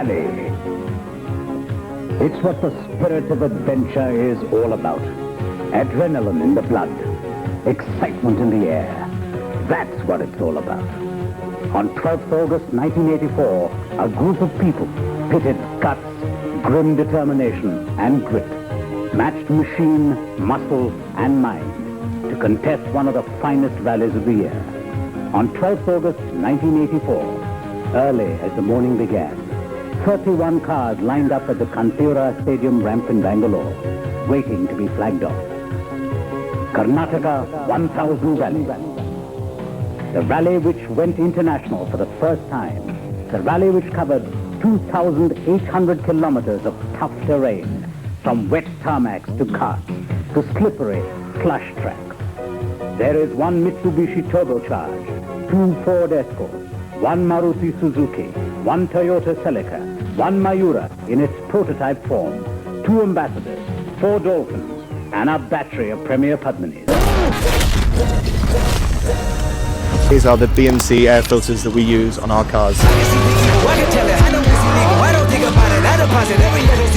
rally. It's what the spirit of adventure is all about. Adrenaline in the blood, excitement in the air. That's what it's all about. On 12th August 1984, a group of people pitted guts, grim determination and grit, matched machine, muscle and mind to contest one of the finest rallies of the year. On 12th August 1984, early as the morning began, 31 cars lined up at the KANTEERAVA Stadium ramp in Bangalore, waiting to be flagged off. Karnataka 1000 Rally. The rally which went international for the first time. The rally which covered 2,800 kilometers of tough terrain, from wet tarmacs to karts, to slippery slush tracks. There is one Mitsubishi turbocharged, 2 Ford Escorts, 1 Maruti Suzuki, 1 Toyota Celica, 1 Mayura in its prototype form, 2 Ambassadors, 4 Dolphins, and a battery of Premier Padmanis. These are the BMC air filters that we use on our cars.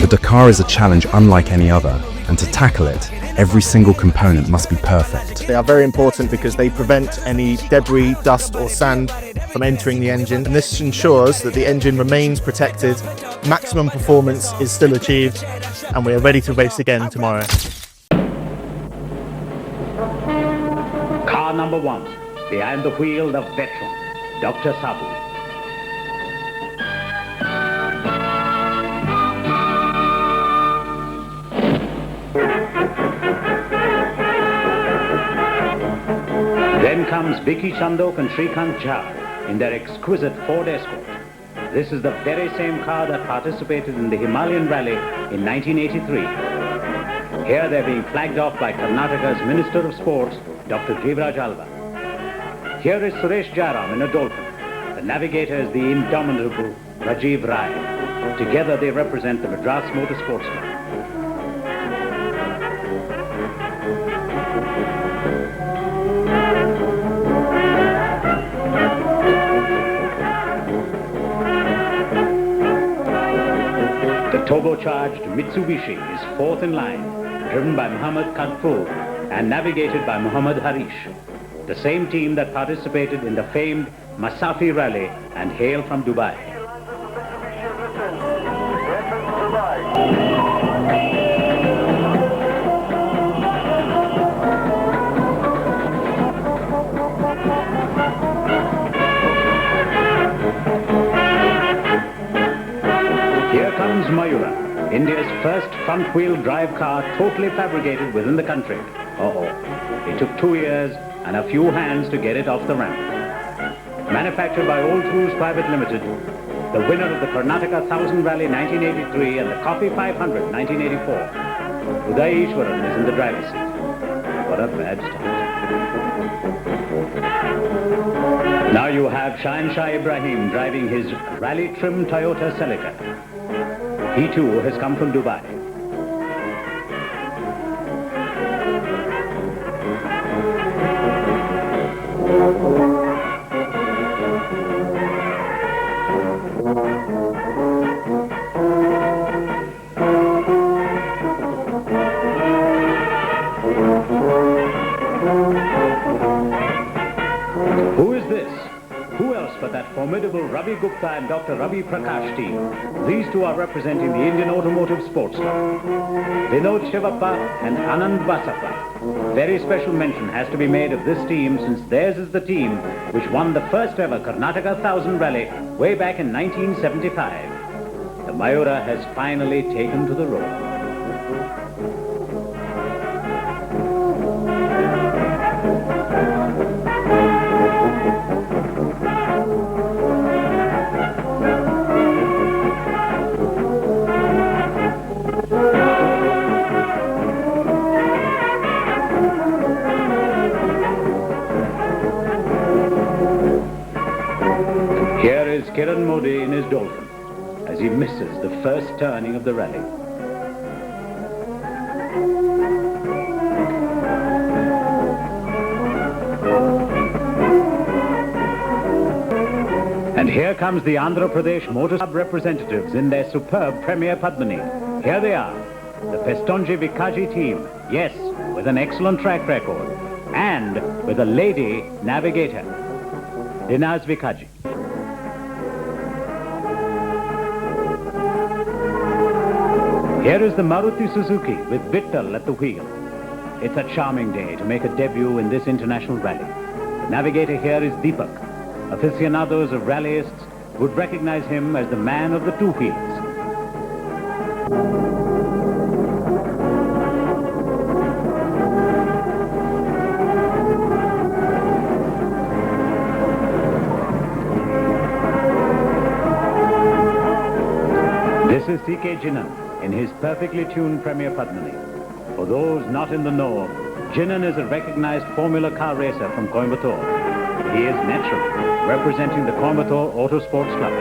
The Dakar is a challenge unlike any other, and to tackle it, every single component must be perfect. They are very important because they prevent any debris, dust or sand from entering the engine, and this ensures that the engine remains protected, maximum performance is still achieved, and we are ready to race again tomorrow. Car number 1, behind the wheel, the veteran, Dr. Sabu. Then comes Vicky, CHANDOK and Shrikant Jha in their exquisite Ford Escort. This is the very same car that participated in the Himalayan Rally in 1983. Here they're being flagged off by Karnataka's Minister of Sports, Dr. Jivraj Alva. Here is Suresh Jayaram in a Dolphin. The navigator is the indomitable Rajiv Rai. Together they represent the Madras Motorsports Club. The turbocharged Mitsubishi is 4th in line, driven by Mohammed KADFOOR and navigated by Mohammed Harish, the same team that participated in the famed Masafi Rally and hail from Dubai. Here comes Mayura, India's first front-wheel drive car totally fabricated within the country. It took 2 years and a few hands to get it off the ramp. Manufactured by Old Cruise Private Limited, the winner of the Karnataka 1000 Rally 1983 and the Coffee 500 1984, Uday EASWARAN is in the driver's seat. What a bad start. Now you have Shah Ibrahim driving his rally-trim Toyota Celica. He too has come from Dubai. Who is this? Who else but that formidable Ravi Gupta and Dr. Ravi Prakash team? These two are representing the Indian Automotive Sports Club. VINOD SHIVAPPA and Anand Basappa. Very special mention has to be made of this team since theirs is the team which won the first ever Karnataka 1000 Rally way back in 1975. The Mayura has finally taken to the road. Here is Kiran Modi in his Dolphin as he misses the first turning of the rally. And here comes the Andhra Pradesh Motor Club representatives in their superb Premier Padmini. Here they are, the Pestonji Vikaji team, yes, with an excellent track record, and with a lady navigator, Dinaz Vikaji. Here is the Maruti Suzuki with Vittal at the wheel. It's a charming day to make a debut in this international rally. The navigator here is Deepak. Aficionados of rallyists would recognize him as the man of the two wheels. This is C.K. Jinan in his perfectly tuned Premier Padmini. For those not in the know, Jinan is a recognized Formula car racer from Coimbatore. He is naturally representing the Coimbatore Auto Sports Club.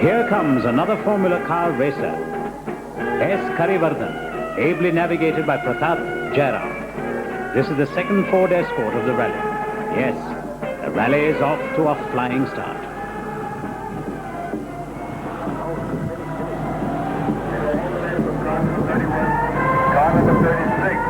Here comes another Formula car racer, S. Karivardhan, ably navigated by Pratap Jairam. This is the second Ford Escort of the rally. Yes, the rally is off to a flying start. Car number 36.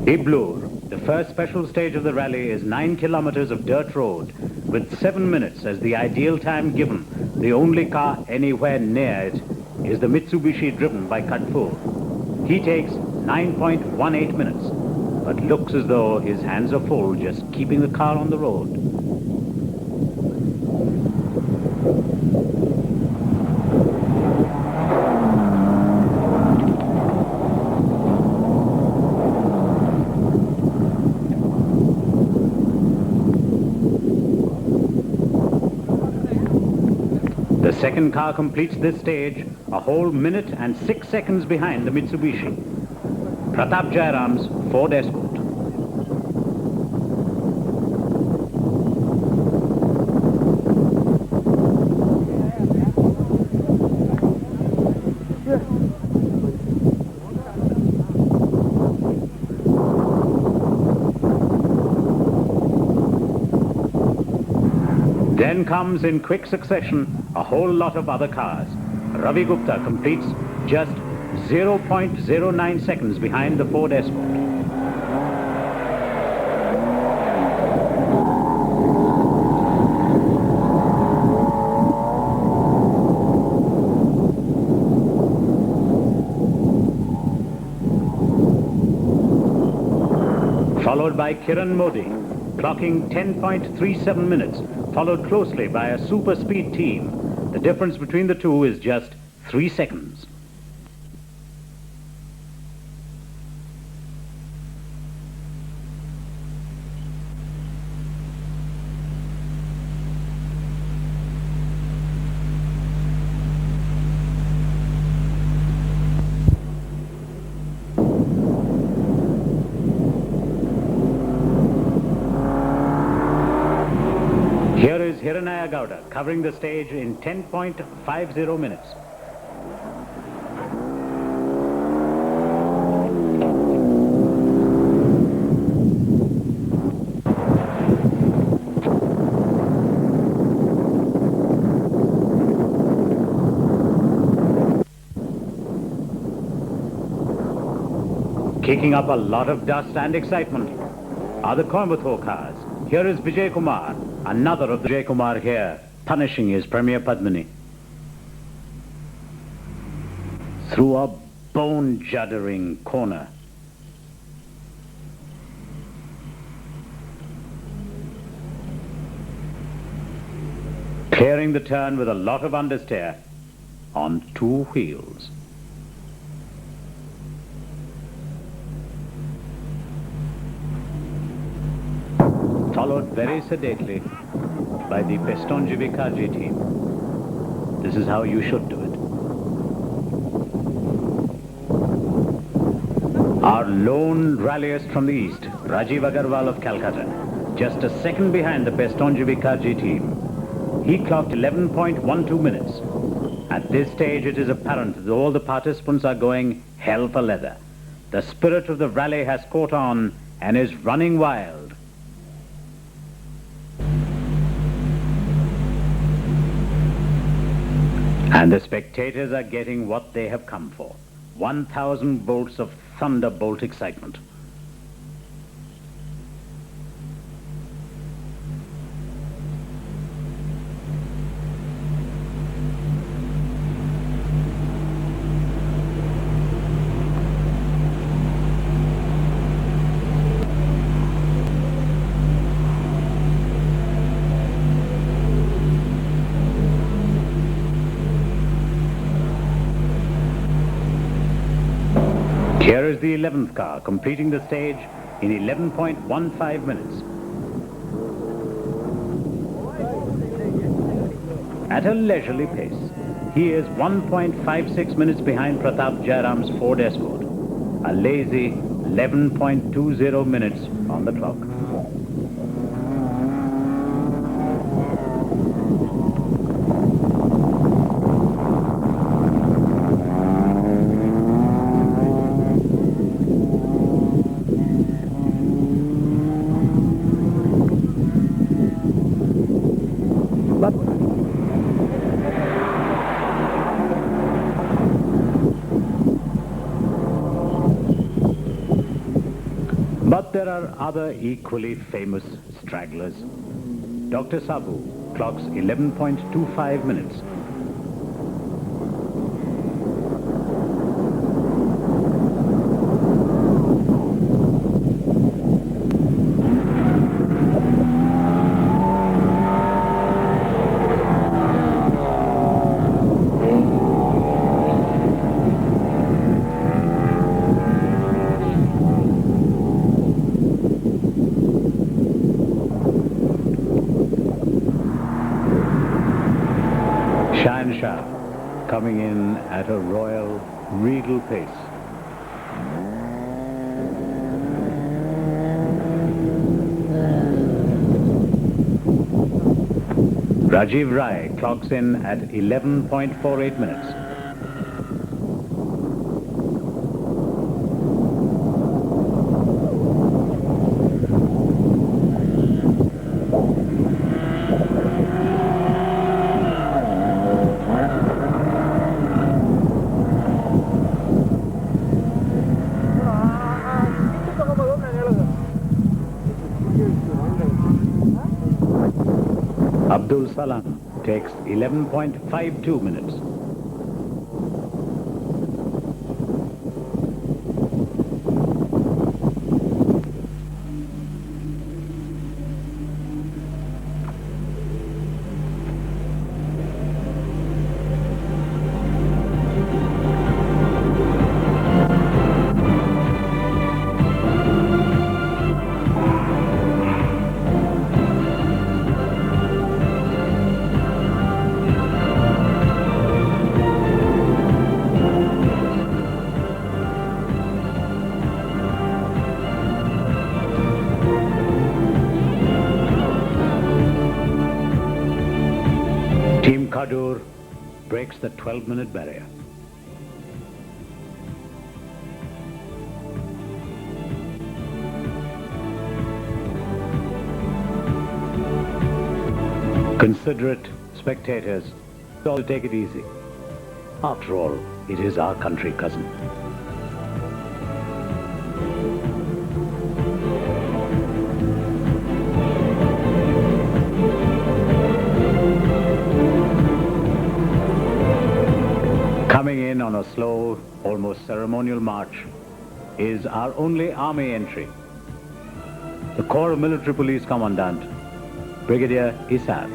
IBLUR, the first special stage of the rally, is 9 kilometers of dirt road with 7 minutes as the ideal time given. The only car anywhere near it is the Mitsubishi driven by KADFOOR. He takes 9.18 minutes, but looks as though his hands are full just keeping the car on the road. The second car completes this stage a whole minute and 6 seconds behind the Mitsubishi. Pratap Jairam's Ford Escort. Then comes in quick succession a whole lot of other cars. Ravi Gupta completes just 0.09 seconds behind the Ford Escort. Followed by Kiran Modi, clocking 10.37 minutes, followed closely by a super speed team. The difference between the two is just 3 seconds. Here is Hiranaya Gowda covering the stage in 10.50 minutes. Kicking up a lot of dust and excitement are the Coimbatore cars. Here is Vijay Kumar, another of the Vijay Kumar here, punishing his Premier Padmini. Through a bone-juddering corner. Clearing the turn with a lot of understeer on 2 wheels. Followed very sedately by the Pestonji-Vikarji team. This is how you should do it. Our lone rallyist from the east, Rajiv Agarwal of Calcutta, just a second behind the Pestonji-Vikarji team. He clocked 11.12 minutes. At this stage, it is apparent that all the participants are going hell for leather. The spirit of the rally has caught on and is running wild. And the spectators are getting what they have come for. 1,000 volts of thunderbolt excitement. Here is the 11th car, completing the stage in 11.15 minutes. At a leisurely pace, he is 1.56 minutes behind Pratap Jairam's Ford Escort. A lazy 11.20 minutes on the clock. But there are other equally famous stragglers. Dr. Sabu clocks 11.25 minutes. Coming in at a royal, regal pace. Rajiv Rai clocks in at 11.48 minutes. Abdul Salam takes 11.52 minutes. Team KADUR breaks the 12-minute barrier. Considerate spectators, all take it easy. After all, it is our country, cousin. Coming in on a slow, almost ceremonial march is our only army entry. The Corps of Military Police Commandant, Brigadier Isar.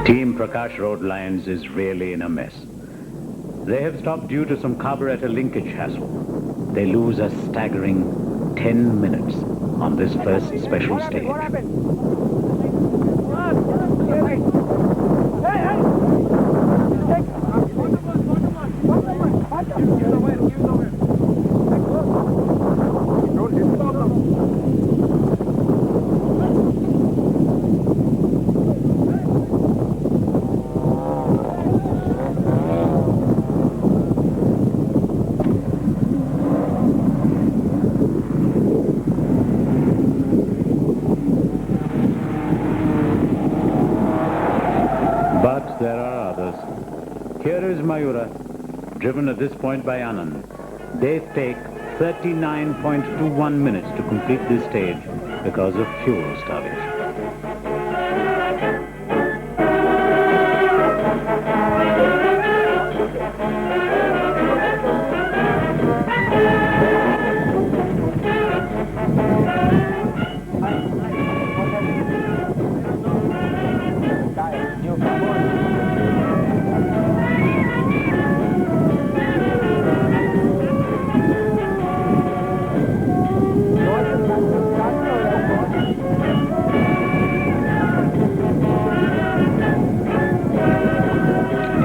Team Prakash Road Lines is really in a mess. They have stopped due to some carburetor linkage hassle. They lose a staggering 10 minutes on this first special stage. What happened? But there are others. Here is Mayura, driven at this point by Anand. They take 39.21 minutes to complete this stage because of fuel starvation.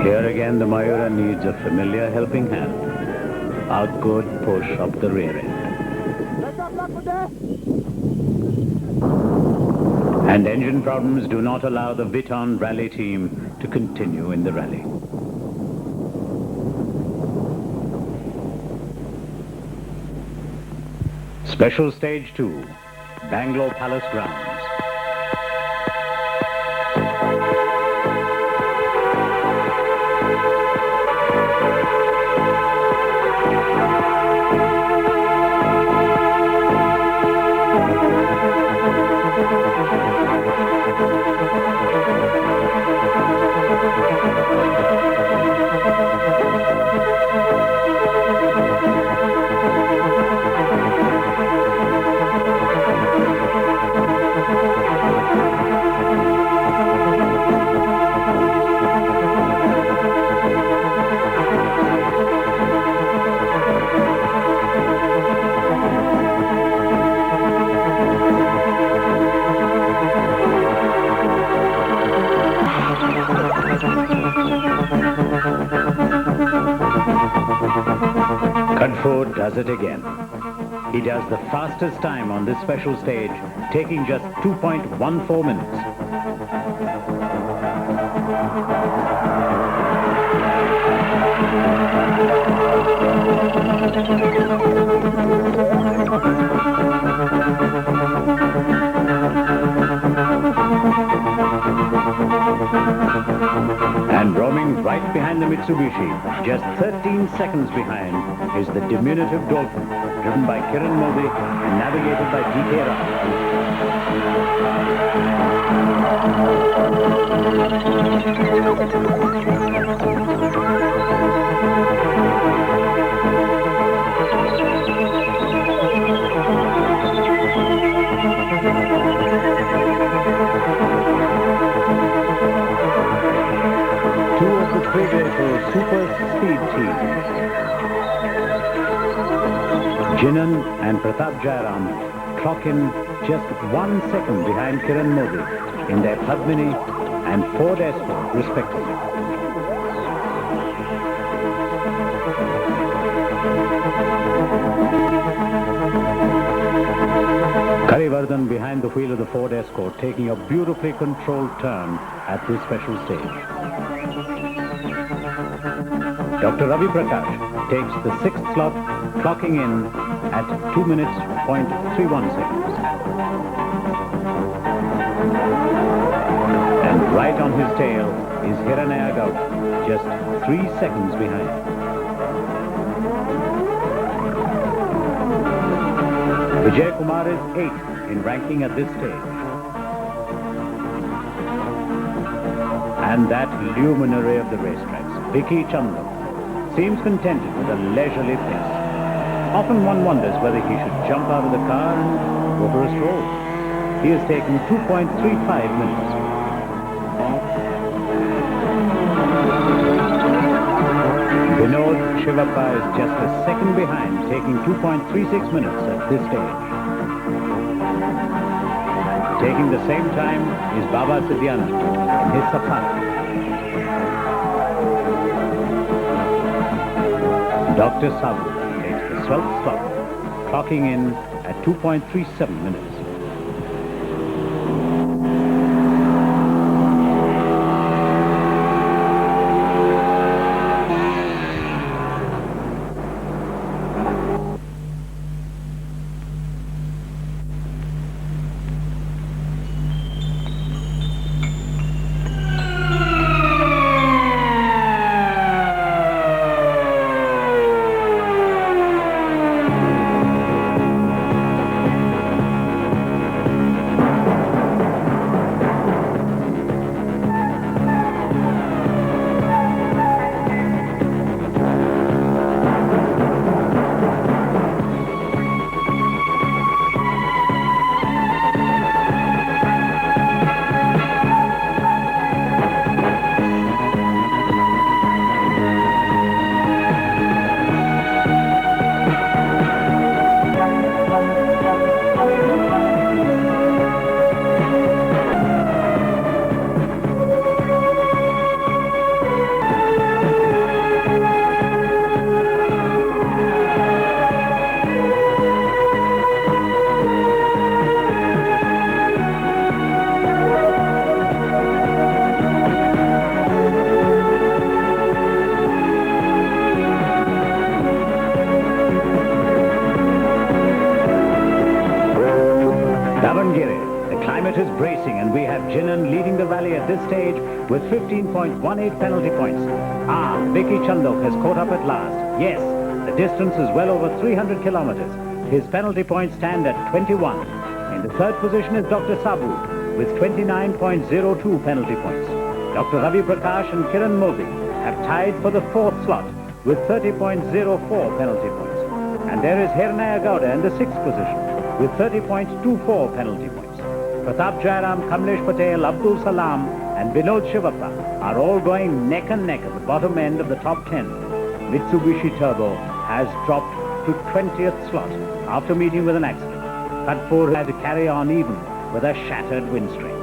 Here again, the Mayura needs a familiar helping hand. A good push up the rear end. And engine problems do not allow the Viton rally team to continue in the rally. Special Stage 2, Bangalore Palace Grounds. KADFOOR does it again. He does the fastest time on this special stage, taking just 2.14 minutes. And roaming right behind the Mitsubishi, just 13 seconds behind, is the diminutive Dolphin, driven by Kiran Modi and navigated by Two of the three vehicles super speed teams, Jinan and Pratap Jairam, clock in just 1 second behind Kiran Modi in their Padmini and Ford Escort respectively. Karivardhan behind the wheel of the Ford Escort, taking a beautifully controlled turn at this special stage. Dr. Ravi Prakash takes the 6th slot, clocking in at 2 minutes, 0.31 seconds. And right on his tail is Hiranaya Gowda, just 3 seconds behind. Vijay Kumar is 8th in ranking at this stage. And that luminary of the racetracks, Vicky Chandok, seems contented with a leisurely pace. Often one wonders whether he should jump out of the car and go for a stroll. He has taken 2.35 minutes. Shivappa is just a second behind, taking 2.36 minutes at this stage. Taking the same time is Baba Sidyanand in his Safari. Dr. Sabu takes the 12th slot, clocking in at 2.37 minutes. Davengere, the climate is bracing and we have Jinan leading the rally at this stage with 15.18 penalty points. Vicky Chandok has caught up at last. Yes, the distance is well over 300 kilometers. His penalty points stand at 21. In the third position is Dr. Sabu with 29.02 penalty points. Dr. Ravi Prakash and Kiran Modi have tied for the fourth slot with 30.04 penalty points. And there is Hiranaya Gowda in the sixth position with 30.24 penalty points. Pratap Jairam, Kamlesh Patel, Abdul Salam and Vinod Shivappa are all going neck and neck at the bottom end of the top 10. Mitsubishi Turbo has dropped to 20th slot after meeting with an accident. KADFOOR had to carry on even with a shattered windscreen.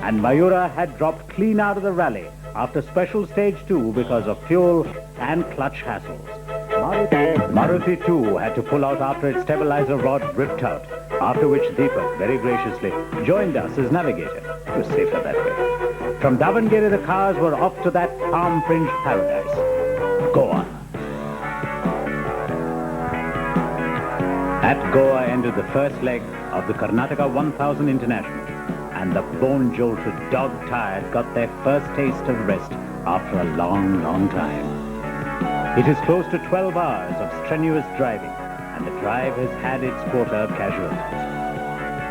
And Mayura had dropped clean out of the rally after special stage 2 because of fuel and clutch hassles. Maruti too had to pull out after its stabilizer rod ripped out, after which Deepak very graciously joined us as navigator. It was safer that way. From Davengere, the cars were off to that palm-fringed paradise, Goa. At Goa ended the first leg of the Karnataka 1000 International, and the bone-jolted, dog-tired got their first taste of rest after a long, long time. It is close to 12 hours of strenuous driving, and the drive has had its quota of casualties.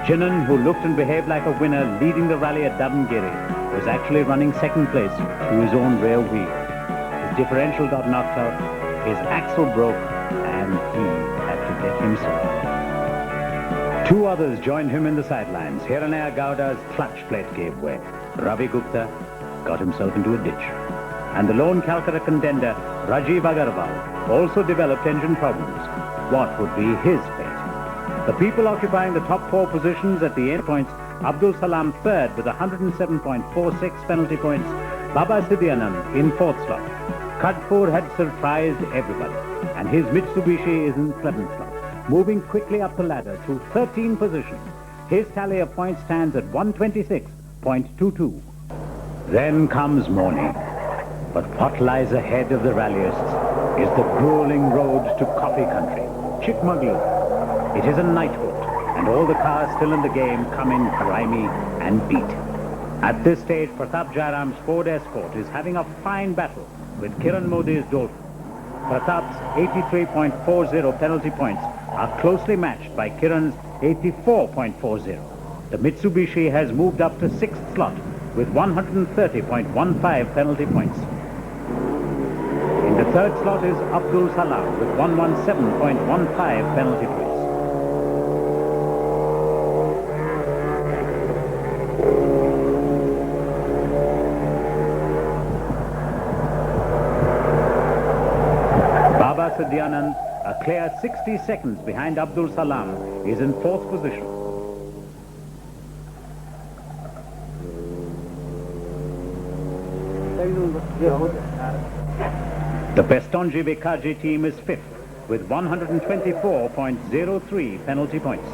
Jinan, who looked and behaved like a winner leading the rally at Davengere, was actually running second place to his own rear wheel. His differential got knocked out, his axle broke, and he had to get himself. Two others joined him in the sidelines. Hiranaya Gowda's clutch plate gave way. Ravi Gupta got himself into a ditch. And the lone Calcutta contender, Rajiv Agarwal, also developed engine problems. What would be his fate? The people occupying the top 4 positions at the end points, Abdul Salam third with 107.46 penalty points, Baba Sidyanand in fourth slot. KADFOOR had surprised everybody, and his Mitsubishi is in 7th slot, moving quickly up the ladder through 13 positions. His tally of points stands at 126.22. Then comes morning. But what lies ahead of the rallyists is the grueling road to coffee country, Chikmagalur. It is a night halt, and all the cars still in the game come in grimy and beat. At this stage, Pratap Jairam's Ford Escort is having a fine battle with Kiran Modi's Dolphin. Pratap's 83.40 penalty points are closely matched by Kiran's 84.40. The Mitsubishi has moved up to 6th slot with 130.15 penalty points. In the third slot is Abdul Salam with 117.15 penalty points. Sidyanand, a clear 60 seconds behind Abdul Salam, is in fourth position. The Pestonji Vikaji team is fifth with 124.03 penalty points.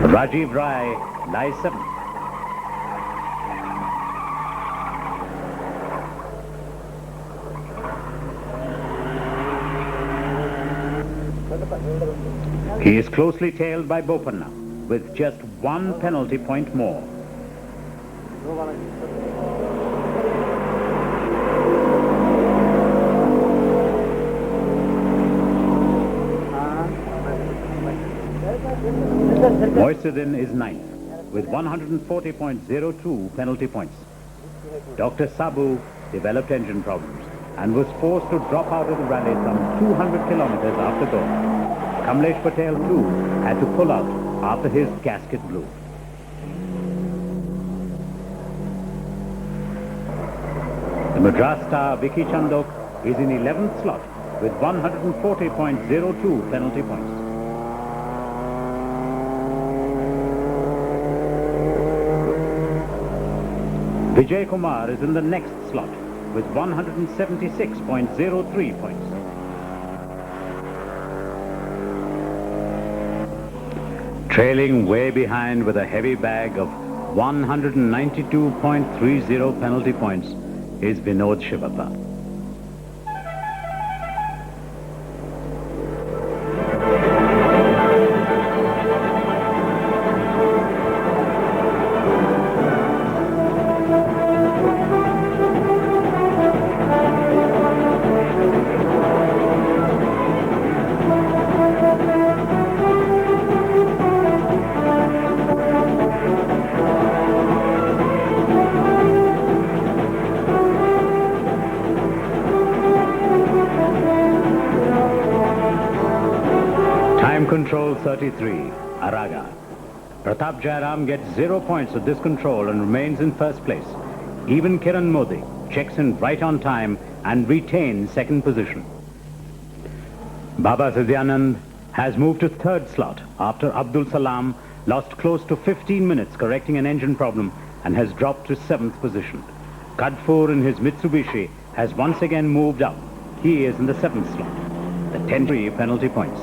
Rajiv Rai lies seventh. He is closely tailed by Bopanna with just one penalty point more. Moiseddin is ninth with 140.02 penalty points. Dr. Sabu developed engine problems and was forced to drop out of the rally some 200 kilometers after goal. Kamlesh Patel too had to pull out after his gasket blew. The Madras star Vicky Chandok is in 11th slot with 140.02 penalty points. Vijay Kumar is in the next slot with 176.03 points. Trailing way behind with a heavy bag of 192.30 penalty points is Vinod Shivappa. Control 33, Araga. Pratap Jairam gets 0 points with this control and remains in first place. Even Kiran Modi checks in right on time and retains second position. Baba Sidyanand has moved to third slot after Abdul Salam lost close to 15 minutes correcting an engine problem and has dropped to seventh position. KADFOOR in his Mitsubishi has once again moved up. He is in the seventh slot. The 10-3 penalty points.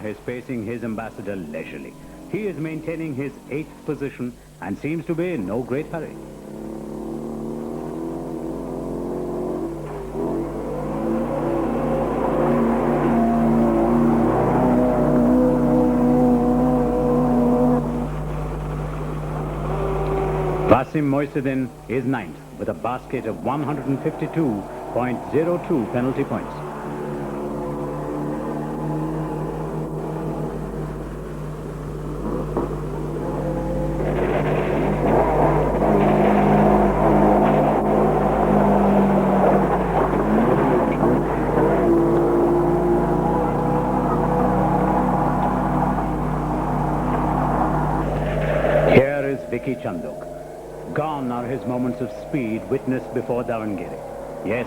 Is pacing his ambassador leisurely. He is maintaining his 8th position and seems to be in no great hurry. Wasim Moiseddin is 9th with a basket of 152.02 penalty points. Vicky Chandok. Gone are his moments of speed witnessed before Davengere. Yes,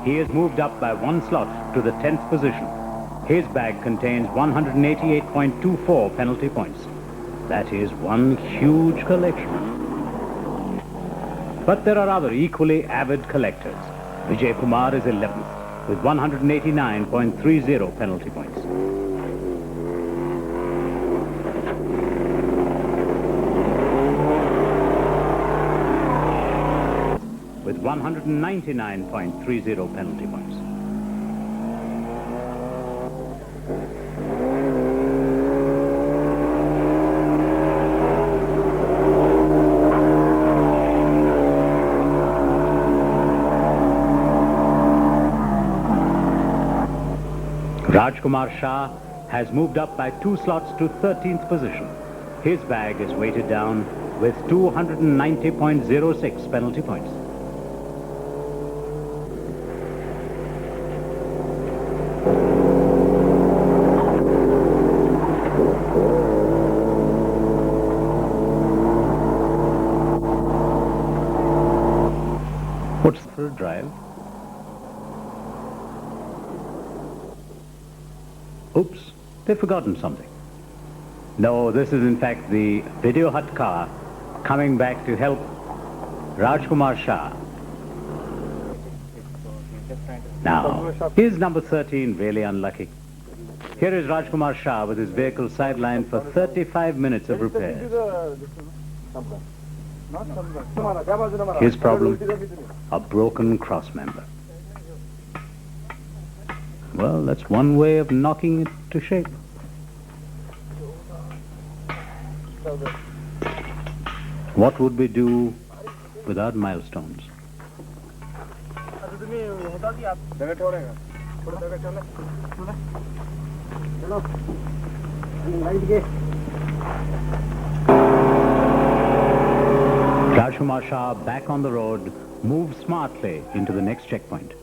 he has moved up by one slot to the 10th position. His bag contains 188.24 penalty points. That is one huge collection. But there are other equally avid collectors. Vijay Kumar is 11th with 189.30 penalty points. With 199.30 penalty points. Rajkumar Shah has moved up by 2 slots to 13th position. His bag is weighted down with 290.06 penalty points. What's for a drive? Oops, they've forgotten something. No, this is in fact the video hut car coming back to help Rajkumar Shah. Now, is number 13 really unlucky? Here is Rajkumar Shah with his vehicle sidelined for 35 minutes of repairs. His problem? A broken cross member. Well, that's one way of knocking it to shape. What would we do without milestones? Rajkumar Shah, back on the road, moves smartly into the next checkpoint.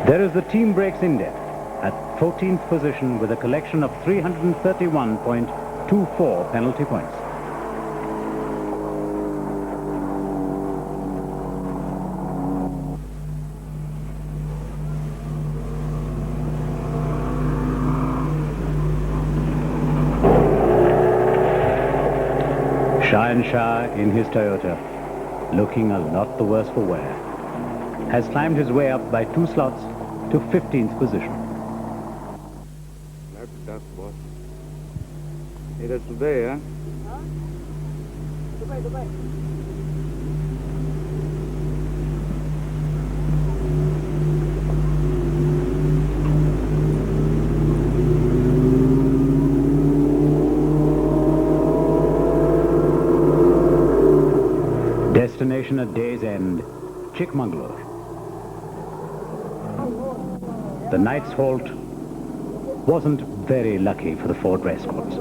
There is the Team Brakes Index at 14th position with a collection of 331.24 penalty points. Shah in his Toyota, looking a lot the worse for wear, has climbed his way up by 2 slots to 15th position. That's tough, boss. It is today, huh? Dubai. Destination at day's end, CHIKMAGALUR. The night's halt wasn't very lucky for the Ford escorts.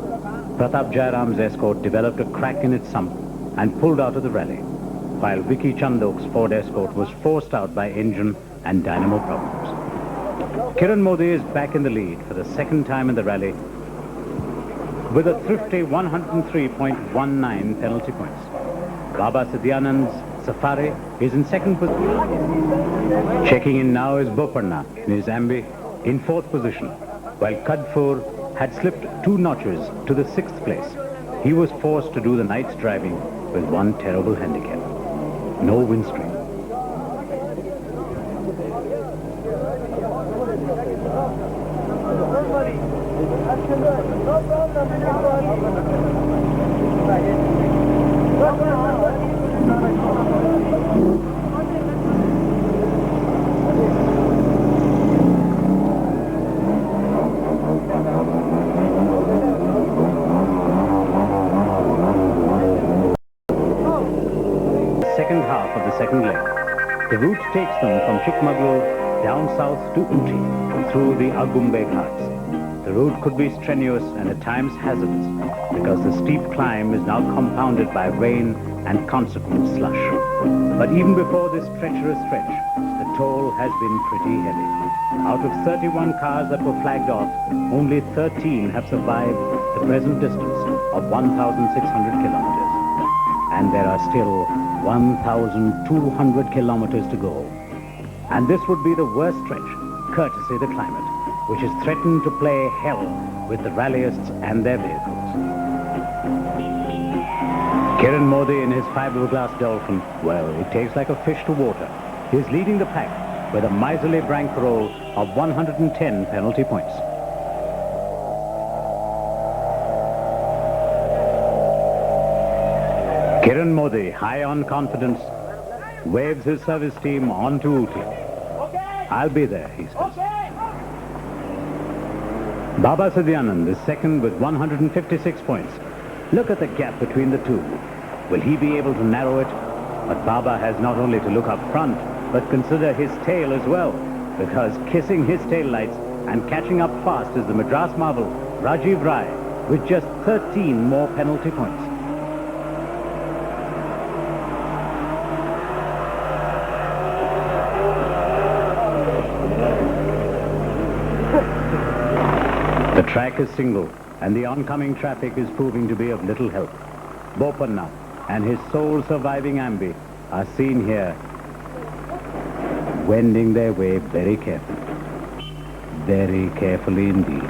Pratap Jairam's escort developed a crack in its sump and pulled out of the rally, while Vicky Chandok's Ford escort was forced out by engine and dynamo problems. Kiran Modi is back in the lead for the second time in the rally with a thrifty 103.19 penalty points. Baba Sidyanand's Safari is in second position. Checking in now is Boparna in his Ambi in 4th position, while KADFOOR had slipped 2 notches to the 6th place. He was forced to do the night's driving with one terrible handicap: no windscreen. Second half of the second leg. The route takes them from Chikmagalur down south to Uti through the Agumbe Ghats. The route could be strenuous and at times hazardous because the steep climb is now compounded by rain and consequent slush. But even before this treacherous stretch, the toll has been pretty heavy. Out of 31 cars that were flagged off, only 13 have survived the present distance of 1,600 kilometers. And there are still 1,200 kilometers to go. And this would be the worst stretch, courtesy the climate, which is threatened to play hell with the rallyists and their vehicles. Kiran Modi in his fiberglass Dolphin, well, it takes like a fish to water. He's leading the pack with a miserly bankroll of 110 penalty points. Kiran Modi, high on confidence, waves his service team on to Ooty. I'll be there, he says. Baba Sidyanand is second with 156 points. Look at the gap between the two. Will he be able to narrow it? But Baba has not only to look up front, but consider his tail as well, because kissing his tail lights and catching up fast is the Madras marvel, Rajiv Rai, with just 13 more penalty points. The track is single, and the oncoming traffic is proving to be of little help. Bopanna and his sole surviving Ambi are seen here, wending their way very carefully indeed.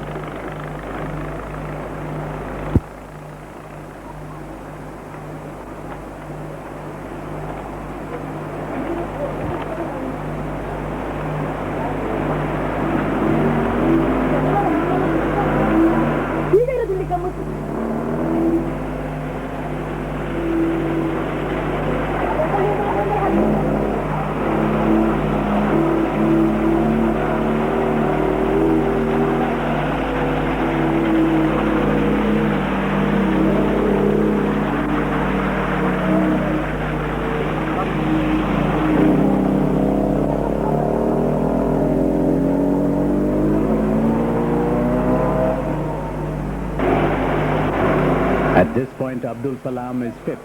At this point, Abdul Salam is fifth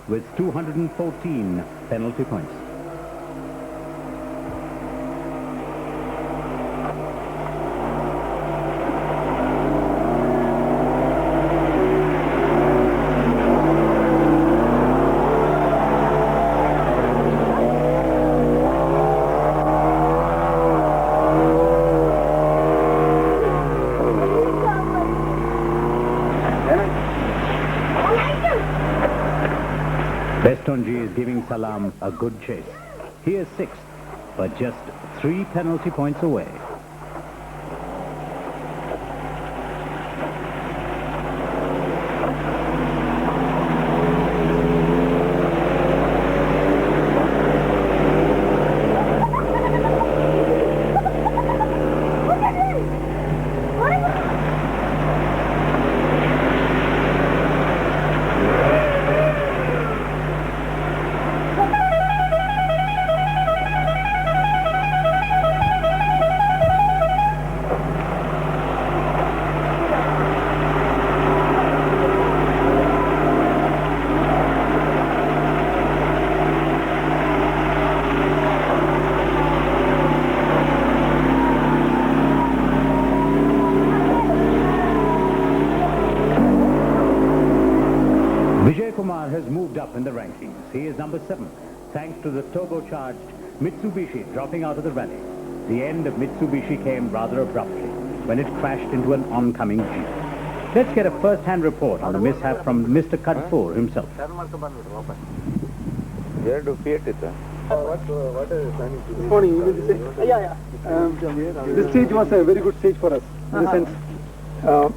with 214 penalty points. Bestonji is giving Salam a good chase. He is sixth, but just 3 penalty points away. Kumar has moved up in the rankings. He is number 7, thanks to the turbocharged Mitsubishi dropping out of the rally. The end of Mitsubishi came rather abruptly when it crashed into an oncoming Jeep. Let's get a first-hand report on the mishap from Mr. KADFOOR himself. Where do Fiat it? What are you planning to do? This morning, you will say, this stage was a very good stage for us. In the sense,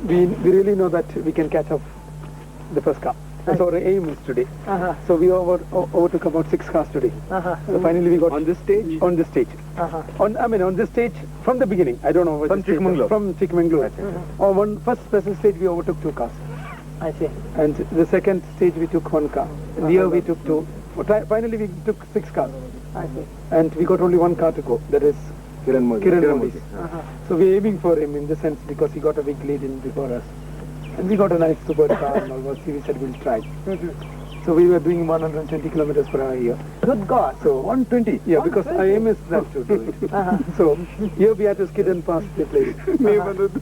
we really know that we can catch up the first car. That's our aim is today. So we overtook about 6 cars today. So finally we got On this stage? On this stage. On this stage from the beginning. I don't know. From Chikmagalur? From Chikmagalur. On first special stage we overtook 2 cars. I see. And the second stage we took 1 car. And here we took 2. Finally we took 6 cars. I see. And we got only 1 car to go. That is Kiran Modi. So we're aiming for him in the sense because he got a big lead in before us. And we got a nice super car and all. We said we'll try. So we were doing 120 kilometers per hour here. Good God. So 120? Yeah, because our aim is that to do it. So here we had to skid and pass the place.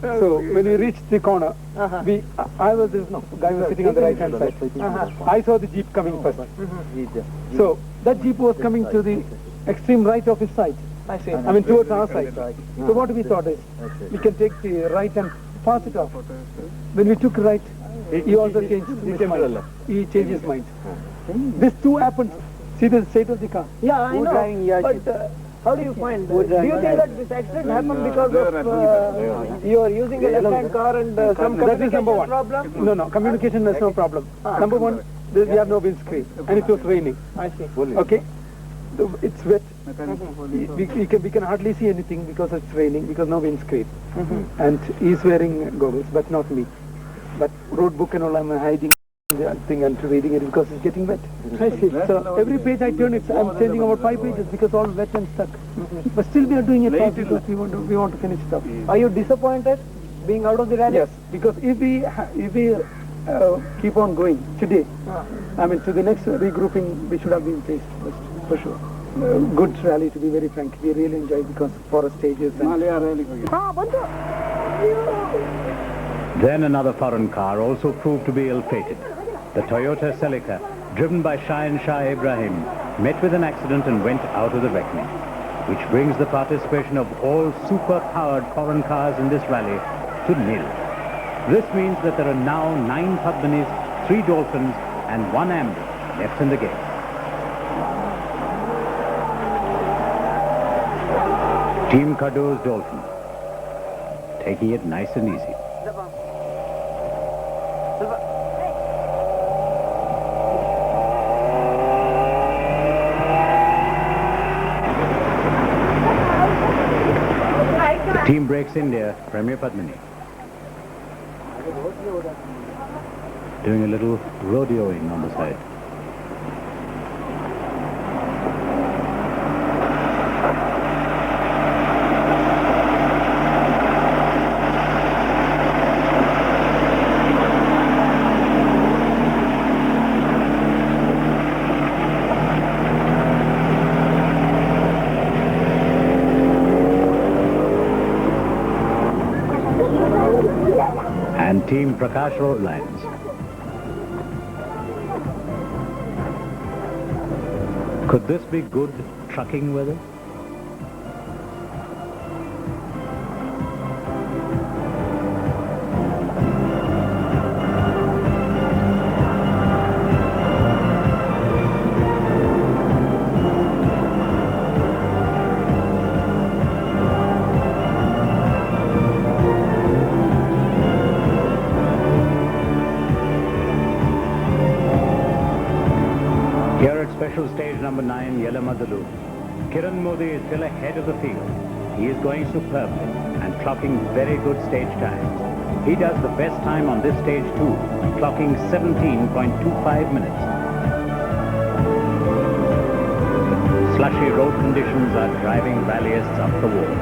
So when we reached the corner, guy was sitting on the right hand side. I saw the Jeep coming first. So that Jeep was coming to the extreme right of his side. I see. I mean towards our side. So what we thought is, we can take the right and pass it off. When we took right, he also changed his mind. He changed his mind. This too happened. See the state of the car. Yeah, I know. But how do you find? Do you think that this accident happened because of you are using a left-hand car and some communication problem? No, communication is no problem. Number 1, we have no windscreen, and it was raining. I see. Okay, it's wet. We can hardly see anything because it's raining, because no windscreen. And he's wearing goggles, but not me. But road book and all, I'm hiding the thing and reading it because it's getting wet. I see. So every page I turn, I'm changing about 5 pages because all wet and stuck. But still we are doing it fast because we want to finish it up. Are you disappointed being out of the rally? Yes, because if we keep on going today, I mean to the next regrouping, we should have been placed first, for sure. Good rally, to be very frank. We really enjoyed because forest stages and... Then another foreign car also proved to be ill-fated. The Toyota Celica, driven by Shah Ibrahim, met with an accident and went out of the reckoning, which brings the participation of all super-powered foreign cars in this rally to nil. This means that there are now 9 Padmanis, 3 Dolphins and 1 ABDUL left in the game. Team KADUR's Dolphin, taking it nice and easy. Team Brakes India, Premier Padmini. Doing a little rodeoing on the side. And Team Prakash ROADLINES. Could this be good trucking weather? Special stage number 9, Yelamadulu. Kiran Modi is still ahead of the field. He is going superbly and clocking very good stage times. He does the best time on this stage too, clocking 17.25 minutes. Slushy road conditions are driving rallyists up the wall.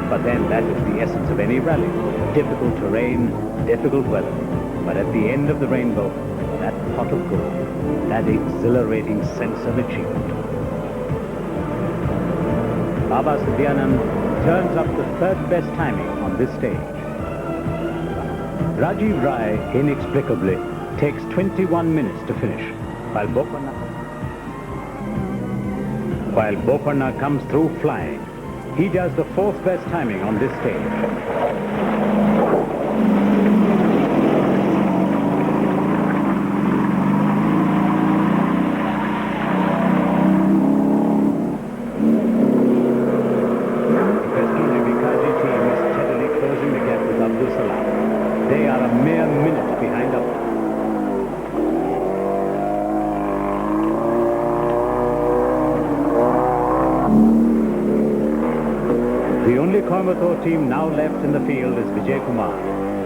But then that is the essence of any rally. Difficult terrain, difficult weather. But at the end of the rainbow, that pot of gold, that exhilarating sense of achievement. Baba SIDYANAND turns up the 3rd best timing on this stage. Rajiv Rai inexplicably takes 21 minutes to finish, while Boparna comes through flying. He does the 4th best timing on this stage. They are a mere minute behind ABDUL. The only Coimbatore team now left in the field is Vijay Kumar,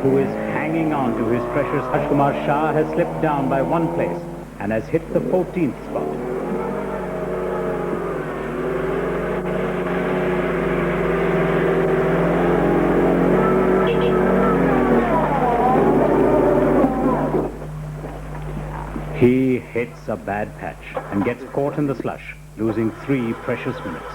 who is hanging on to his precious Rajkumar Shah has slipped down by 1 place and has hit the 14th spot. He hits a bad patch and gets caught in the slush, losing 3 precious minutes.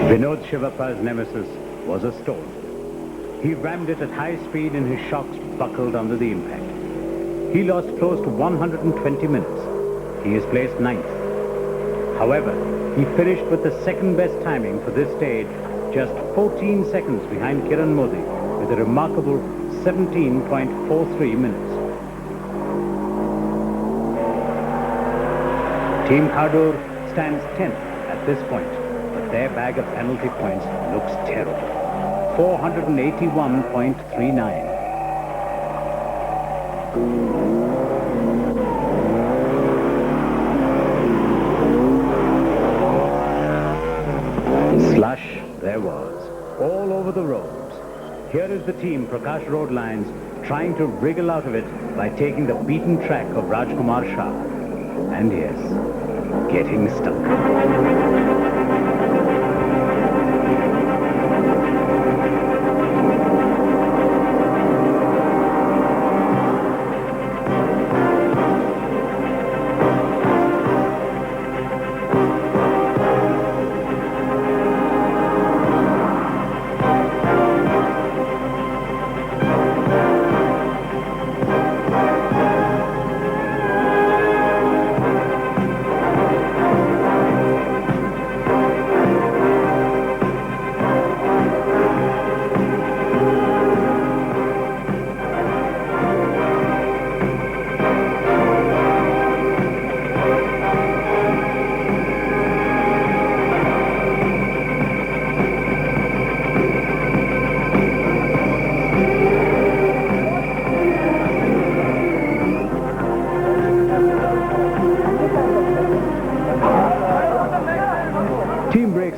Vinod Shivappa's nemesis was a stone. He rammed it at high speed and his shocks buckled under the impact. He lost close to 120 minutes. He is placed 9th. However, he finished with the second best timing for this stage, just 14 seconds behind Kiran Modi with a remarkable 17.43 minutes. Team KADUR stands 10th at this point, but their bag of penalty points looks terrible. 481.39. Slush there was, all over the roads. Here is the team Prakash ROADLINES trying to wriggle out of it by taking the beaten track of RAJKUMAR Shah. And yes, getting stuck.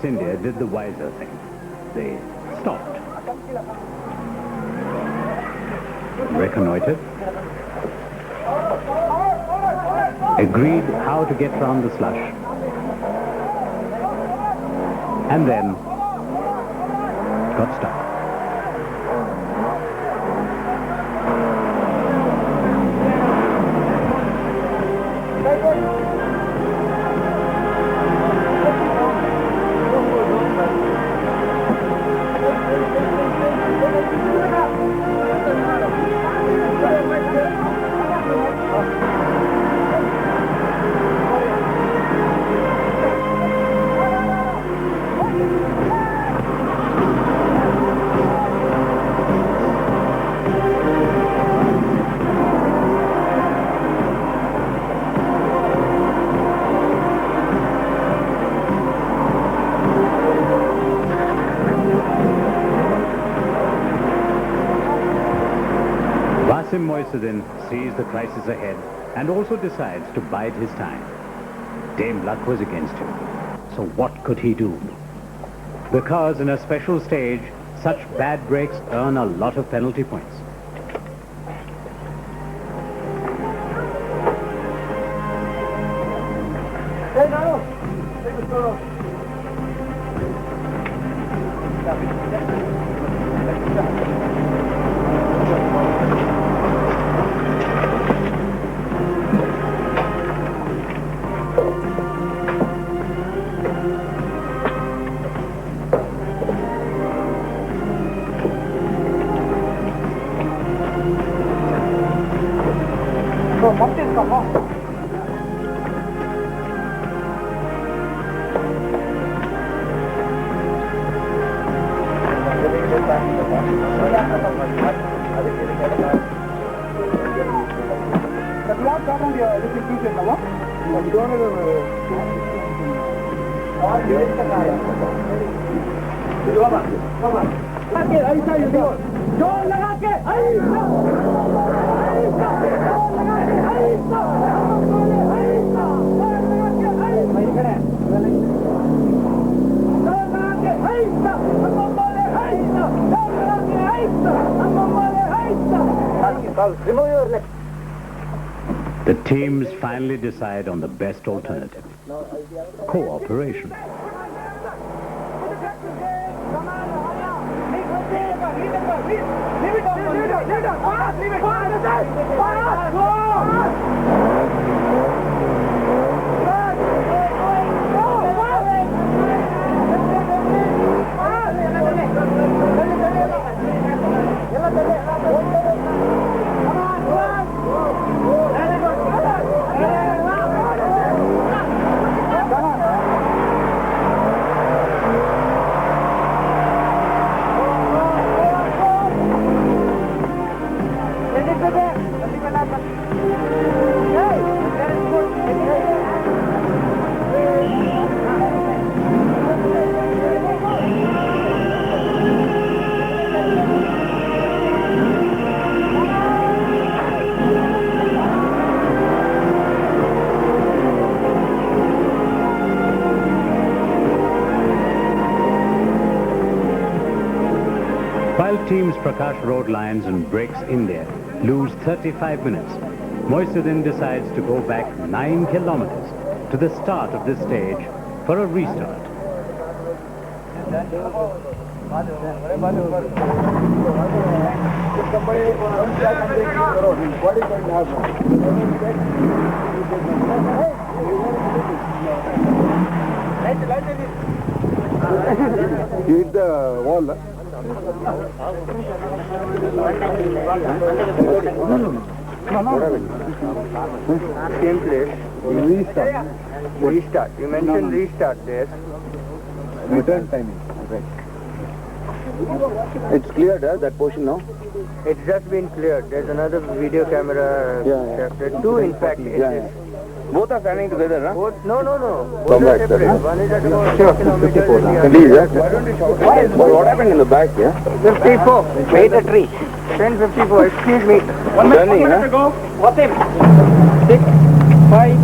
India did the wiser thing. They stopped, reconnoitered, agreed how to get round the slush, and then got stuck. Moiseddin sees the crisis ahead and also decides to bide his time. Dame luck was against him. So what could he do? Because in a special stage, such bad breaks earn a lot of penalty points. Hey, now! Take the photo. The teams finally decide on the best alternative. Cooperation. While teams Prakash road lines and breaks India lose 35 minutes, Moiseddin decides to go back 9 kilometers to the start of this stage for a restart. You hit the wall. Same place. Restart. Restart. You mentioned restart there. Return timing. Right. It's cleared, that portion now? It's just been cleared. There's another video camera. Yeah. Two, in fact. Both are standing together, huh? Both, no. Both are separate. One is at about 4 kilometers. Please, why don't you shout? What happened in the back, yeah? 54. Made a tree. 10:54. Excuse me. 1 minute ago. What's it? 6, 5,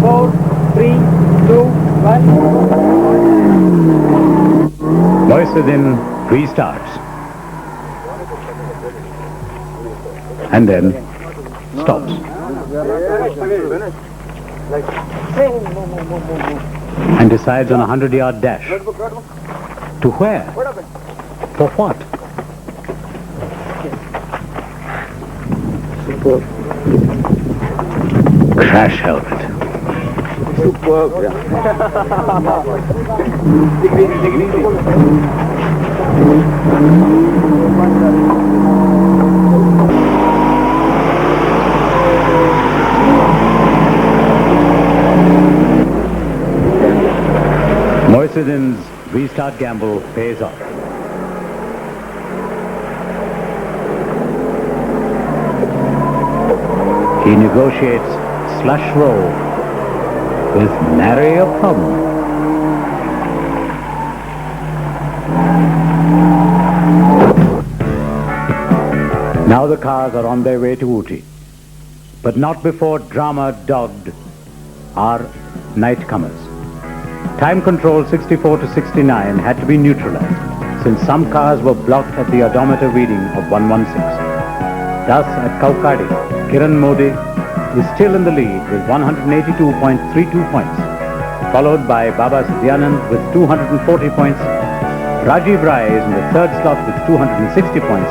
4, 3, 2, 1. Moiseddin restarts. And then stops. And decides on a 100-yard dash. To where? For what? Superb. Crash helmet. Superb, Moiseddin's restart gamble pays off. He negotiates slush roll with nary a problem. Now the cars are on their way to Ooty, but not before drama dogged our nightcomers. Time control 64 to 69 had to be neutralized, since some cars were blocked at the odometer reading of 116. Thus, at Kaukadi, Kiran Modi is still in the lead with 182.32 points, followed by Baba Sidyanand with 240 points. Rajiv Rai is in the third slot with 260 points,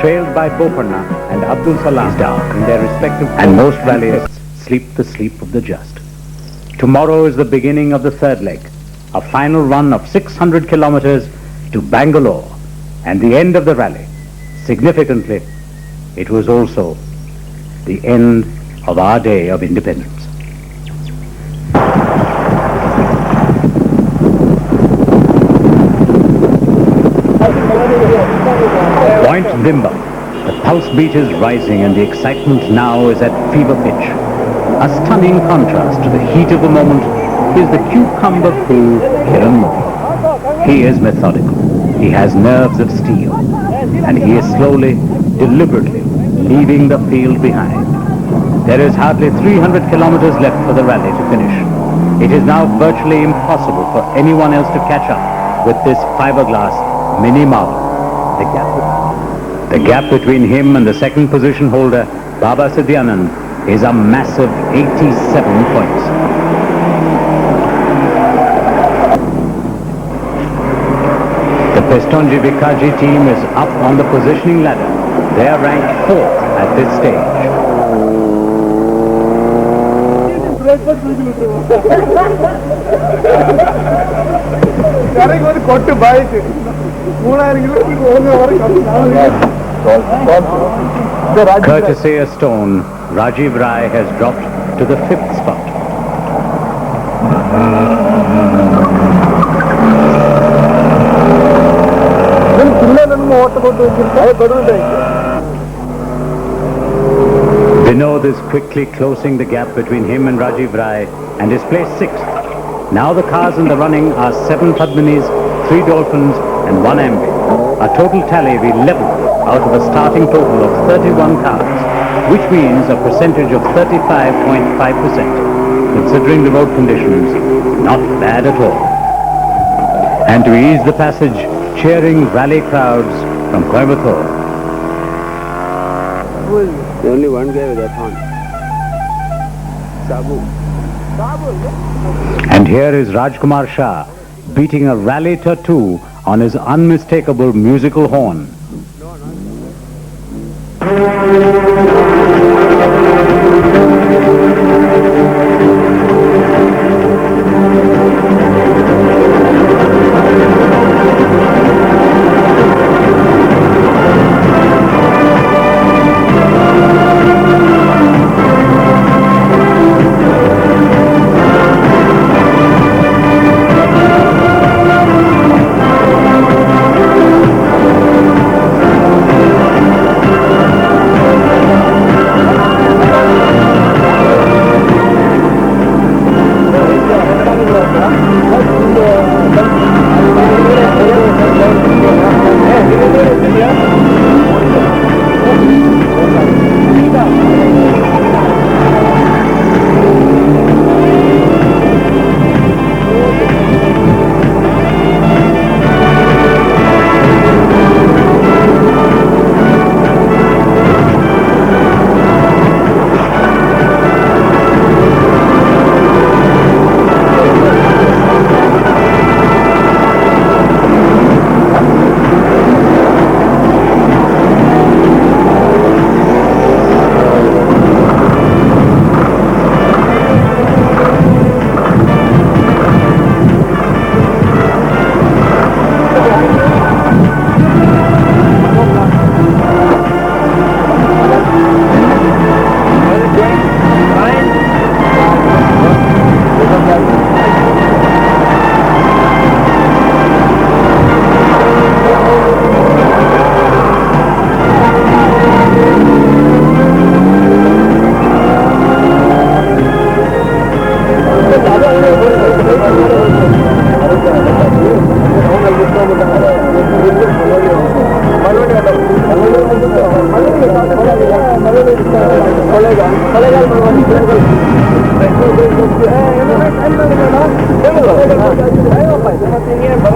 trailed by Boparna and Abdul Salam in their respective, and most rallies sleep the sleep of the just. Tomorrow is the beginning of the third leg, a final run of 600 kilometers to Bangalore, and the end of the rally. Significantly, it was also the end of our day of independence. Point DIMBAM. The pulse beat is rising and the excitement now is at fever pitch. A stunning contrast to the heat of the moment is the cucumber-cool Kiran Modi. He is methodical. He has nerves of steel. And he is slowly, deliberately leaving the field behind. There is hardly 300 kilometers left for the rally to finish. It is now virtually impossible for anyone else to catch up with this fiberglass mini marvel. The gap between him and the second position holder Baba Sidyanand is a massive 87 points. The Pestonji Vikaji team is up on the positioning ladder. They are ranked 4th at this stage. Courtesy a stone, Rajiv Rai has dropped to the 5th spot. Vinod is quickly closing the gap between him and Rajiv Rai and is placed 6th. Now the cars in the running are 7 Padminis, 3 Dolphins and 1 Ambi. A total tally of 11 out of a starting total of 31 cars, which means a percentage of 35.5%. Considering the road conditions, not bad at all. And to ease the passage, cheering rally crowds from Coimbatore. Only one guy with that horn. Sabu. And here is Rajkumar Shah beating a rally tattoo on his unmistakable musical horn.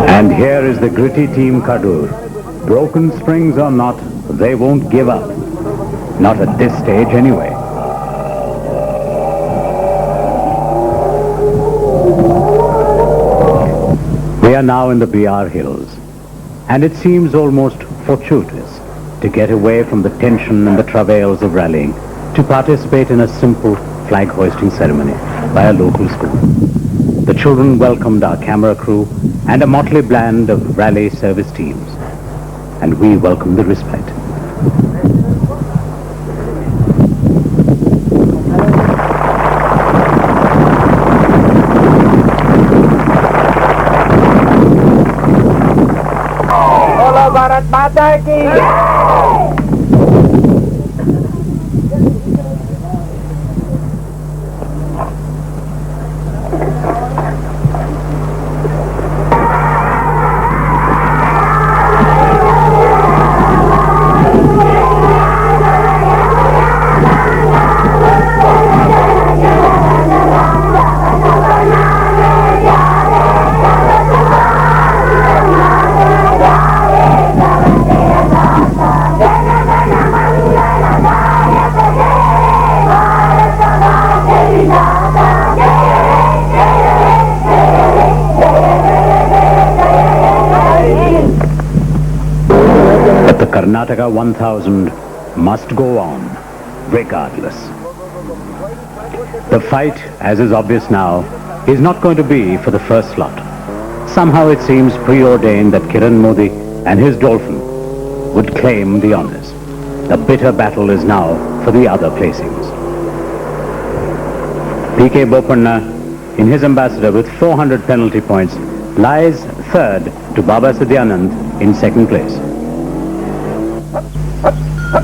And here is the gritty team KADUR. Broken springs or not, they won't give up. Not at this stage anyway. We are now in the BR Hills, and it seems almost fortuitous to get away from the tension and the travails of rallying to participate in a simple flag hoisting ceremony by a local school. The children welcomed our camera crew and a motley band of rally service teams, and we welcomed the respect. Bola Bharat Mata ki Karnataka 1000 must go on, regardless. The fight, as is obvious now, is not going to be for the first slot. Somehow it seems preordained that Kiran Modi and his Dolphin would claim the honors. The bitter battle is now for the other placings. P.K. Bopanna, in his ambassador with 400 penalty points, lies third to Baba Sidyanand in second place.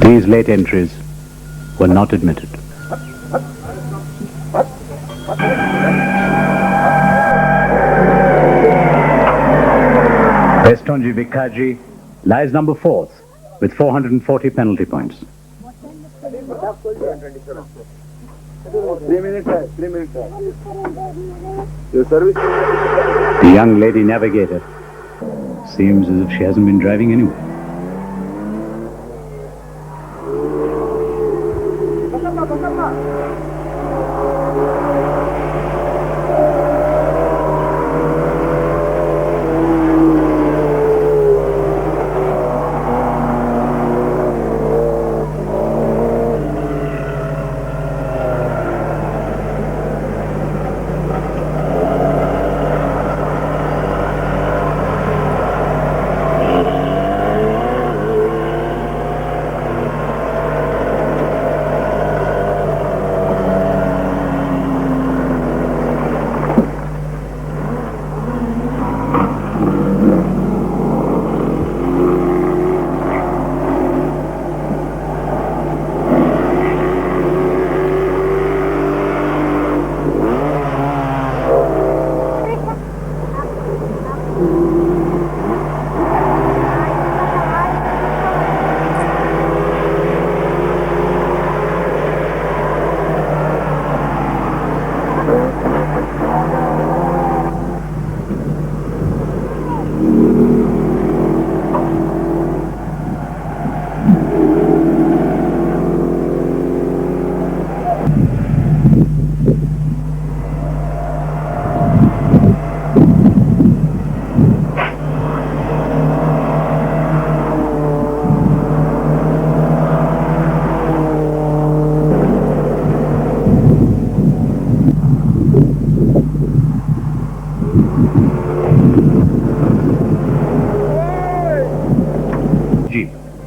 These late entries were not admitted. Pestonji Vikkaji lies number 4th with 440 penalty points. 3 minutes. Your service. The young lady navigator seems as if she hasn't been driving anywhere.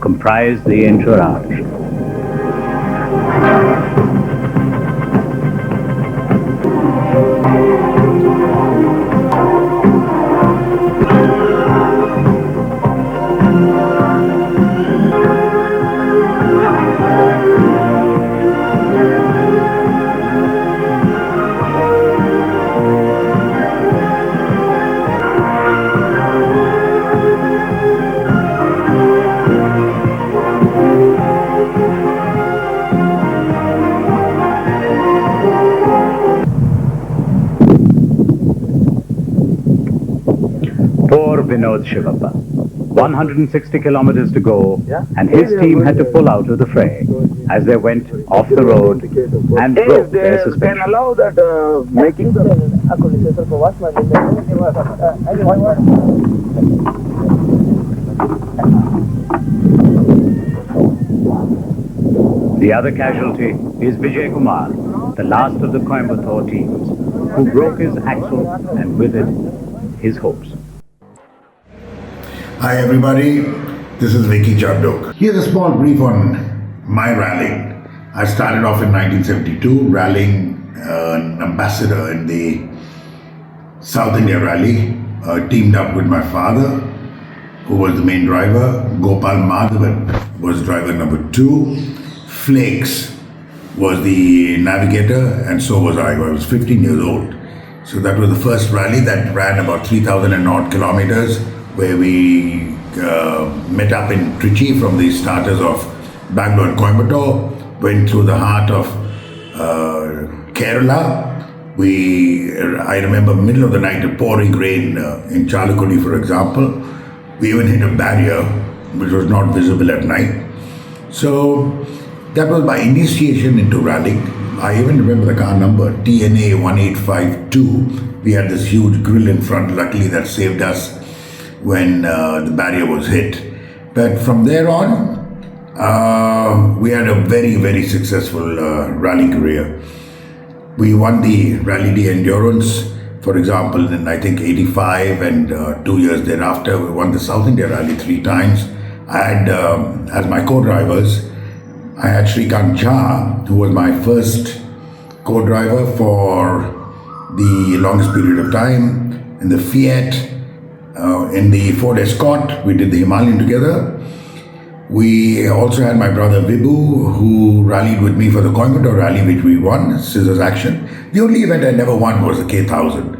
Comprise the entourage. Poor Vinod Shivappa. 160 kilometers to go, and his team had to pull out of the fray as they went off the road and broke their suspension. Can allow that making The other casualty is Vijay Kumar, the last of the Coimbatore teams, who broke his axle and with it, his hopes. Hi everybody, this is Vicky CHANDOK. Here's a small brief on my rallying. I started off in 1972 rallying an ambassador in the South India rally, teamed up with my father, who was the main driver. Gopal Madhavan was driver number 2. Flakes was the navigator, and so was I. I was 15 years old. So that was the first rally that ran about 3,000 and odd kilometers, where we met up in Trichy from the starters of Bangalore and Coimbatore, went through the heart of Kerala. I remember middle of the night, a pouring rain in Chalakudi, for example. We even hit a barrier which was not visible at night. So that was my initiation into rallying. I even remember the car number, TNA 1852. We had this huge grill in front, luckily that saved us when the barrier was hit. But from there on, we had a very, very successful rally career. We won the Rally de Endurance, for example, in I think 85, and 2 years thereafter we won the South India Rally 3 times. I had, as my co-drivers, I had Shrikant Jha, who was my first co-driver for the longest period of time. In the Fiat, in the Ford Escort, we did the Himalayan together. We also had my brother Vibhu, who rallied with me for the Coimbatore rally, which we won, Scissors Action. The only event I never won was the K1000.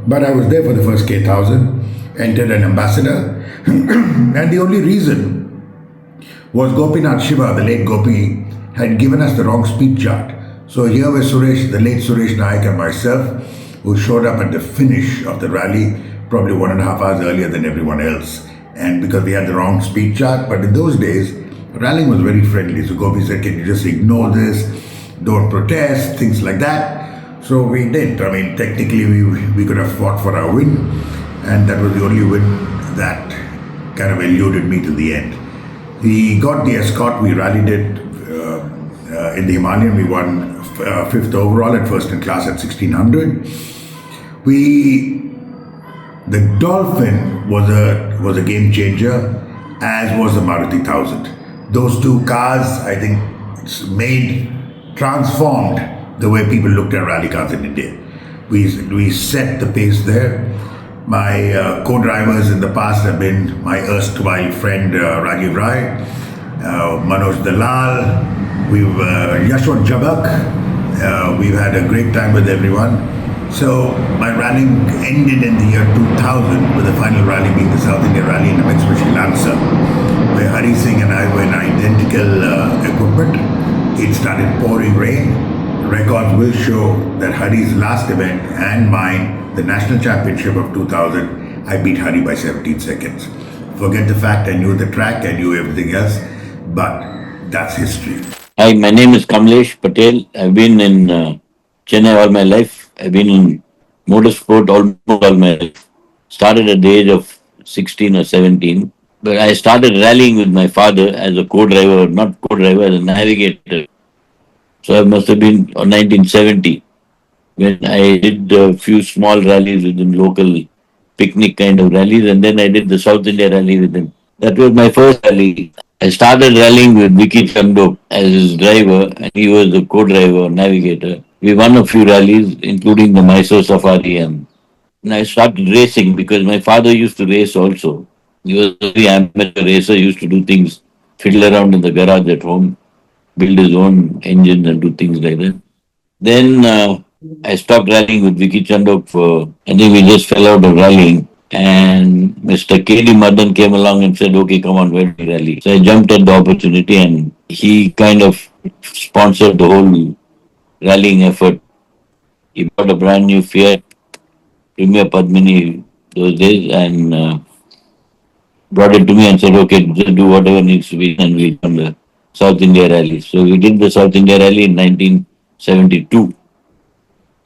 But I was there for the first K1000, entered an ambassador. And the only reason was Gopinath Shiva, the late Gopi, had given us the wrong speed chart. So here was Suresh, the late Suresh Naik, and myself, who showed up at the finish of the rally probably 1.5 hours earlier than everyone else. And because we had the wrong speed chart, but in those days, rallying was very friendly. So Gopi said, can you just ignore this? Don't protest, things like that. So we did. I mean, technically we could have fought for our win, and that was the only win that kind of eluded me till the end. We got the Escort, we rallied it in the Himalayan. We won 5th overall at first in class at 1600. The Dolphin was a game changer, as was the Maruti 1000. Those two cars, I think, transformed the way people looked at rally cars in India. We set the pace there. My co-drivers in the past have been my erstwhile friend Rajiv Rai, Manoj Dalal, Yashwant Jabak. We've had a great time with everyone. So my rallying ended in the year 2000, with the final rally being the South India Rally in a Mitsubishi Lancer, where Hari Singh and I were in identical equipment. It started pouring rain. Records will show that Hari's last event and mine, the National Championship of 2000, I beat Hari by 17 seconds. Forget the fact I knew the track, I knew everything else, but that's history. Hi, my name is KAMLESH Patel. I've been in Chennai all my life. I've been in motorsport almost all my life. Started at the age of 16 or 17. But I started rallying with my father as a co-driver, not co-driver, as a navigator. So I must have been 1970 when I did a few small rallies within local picnic kind of rallies, and then I did the South India rally with him. That was my first rally. I started rallying with Vicky CHANDOK as his driver, and he was the co-driver, navigator. We won a few rallies, including the Mysore Safari, and I started racing because my father used to race also. He was a very amateur racer, used to do things, fiddle around in the garage at home, build his own engines and do things like that. Then I stopped rallying with Vicky CHANDOK I think we just fell out of rallying. And Mr. K.D. Madan came along and said, okay, come on, where do we rally? So I jumped at the opportunity, and he kind of sponsored the whole rallying effort. He bought a brand new Fiat Premier Padmini those days and brought it to me and said, okay, just do whatever needs to be done, and we done the South India Rally. So we did the South India Rally in 1972.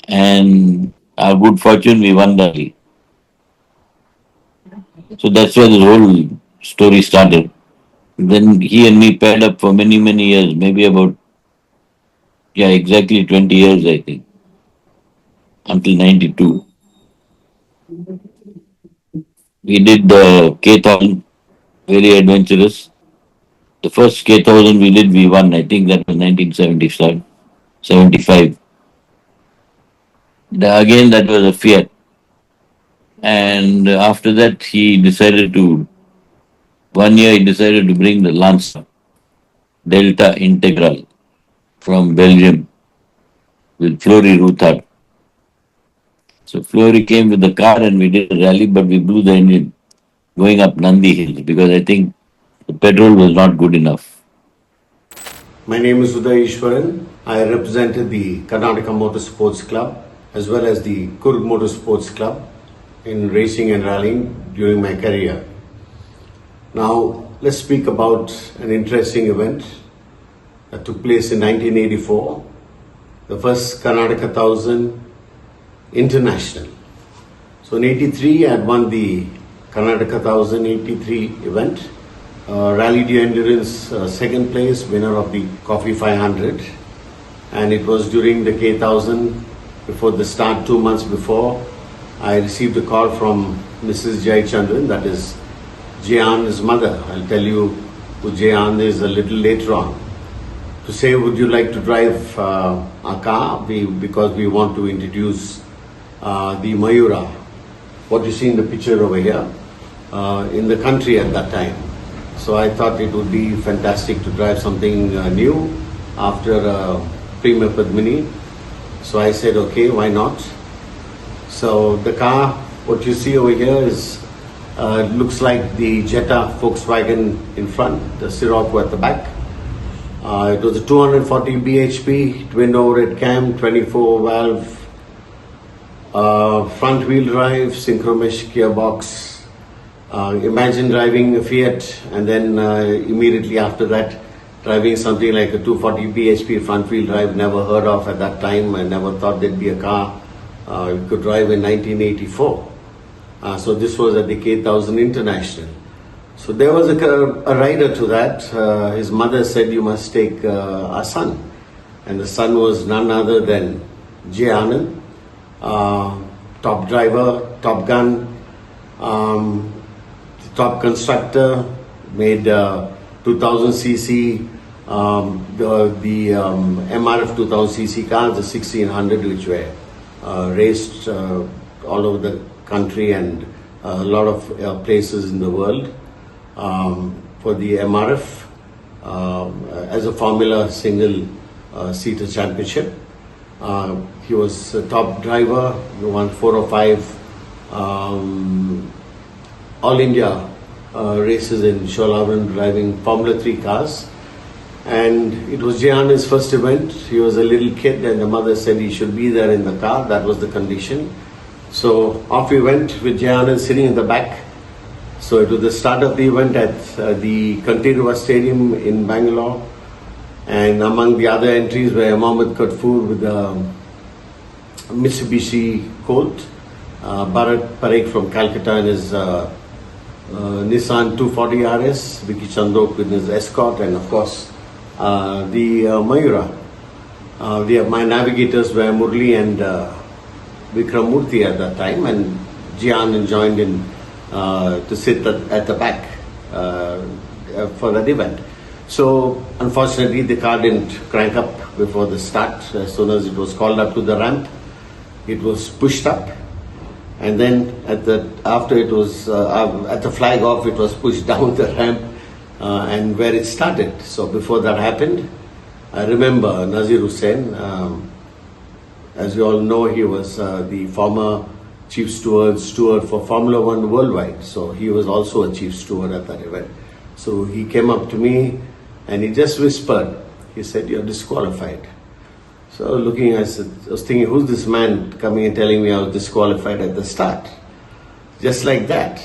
And our good fortune, we won the rally. So that's where the whole story started. Then he and me paired up for many, many years, maybe about, exactly 20 years, I think, until 92. We did the K1000, very adventurous. The first K1000 we did, we won. I think that was 1975. Again, that was a Fiat. And after that, one year he decided to bring the Lancer Delta Integral from Belgium with Flory Routhard. So Flory came with the car and we did a rally, but we blew the engine going up Nandi Hills because I think the petrol was not good enough. My name is UDAY. I represented the Karnataka Motorsports Club as well as the Kurg Motorsports Club in racing and rallying during my career. Now, let's speak about an interesting event that took place in 1984, the first Karnataka 1000 International. So in 83, I had won the Karnataka 1000 83 event, Rally Day Endurance second place, winner of the Coffee 500. And it was during the K1000, before the start, 2 months before, I received a call from Mrs. Jayachandran, that is Jayan's mother. I'll tell you who Jayan is a little later on. To say, would you like to drive our car? Because we want to introduce the Mayura, what you see in the picture over here, in the country at that time. So I thought it would be fantastic to drive something new after Premier Padmini. So I said, okay, why not? So the car, what you see over here is, looks like the Jetta Volkswagen in front, the Sirocco at the back. It was a 240 bhp, twin overhead cam, 24 valve, front wheel drive, synchromesh gearbox. Imagine driving a Fiat and then immediately after that driving something like a 240 bhp front wheel drive, never heard of at that time. I never thought there'd be a car you could drive in 1984. So this was at the K1000 International. So there was a rider to that. His mother said, you must take our son. And the son was none other than J. Anand, top driver, top gun, top constructor, made 2000cc, the MRF 2000cc cars, the 1600, which were raced all over the country and a lot of places in the world for the MRF as a Formula single seater championship. He was a top driver. He won 4 or 5 All India races in Sholavaram driving Formula 3 cars. And it was Jayan's first event. He was a little kid and the mother said he should be there in the car. That was the condition. So off we went with Jayan sitting in the back. So it was the start of the event at the KANTEERAVA Stadium in Bangalore. And among the other entries were Mohammed KADFOOR with a Mitsubishi Colt, Bharat Parekh from Calcutta in his Nissan 240 RS, Vicky CHANDOK with his Escort, and of course the Mayura. My navigators were Murli and Vikramurthy at that time, and Jayan joined in to sit at the back for that event. So unfortunately the car didn't crank up before the start. As soon as it was called up to the ramp, it was pushed up, and then after it was at the flag off, it was pushed down the ramp and where it started. So before that happened, I remember Nazir Hussain. As you all know, he was the former chief steward for Formula 1 worldwide. So he was also a chief steward at that event. So he came up to me and he just whispered. He said, "You're disqualified." So looking, I was thinking, who's this man coming and telling me I was disqualified at the start? Just like that.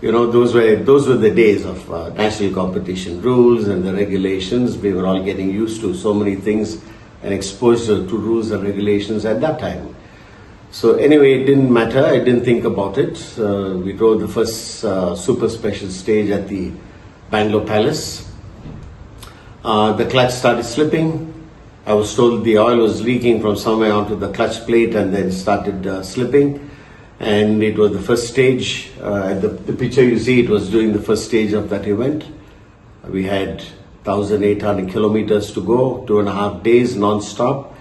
You know, those were the days of national competition rules and the regulations. We were all getting used to so many things and exposure to rules and regulations at that time. So anyway, it didn't matter. I didn't think about it. We drove the first super special stage at the Bangalore Palace. The clutch started slipping. I was told the oil was leaking from somewhere onto the clutch plate and then started slipping. And it was the first stage. The picture you see, it was during the first stage of that event. We had 1,800 kilometers to go, 2.5 days non-stop.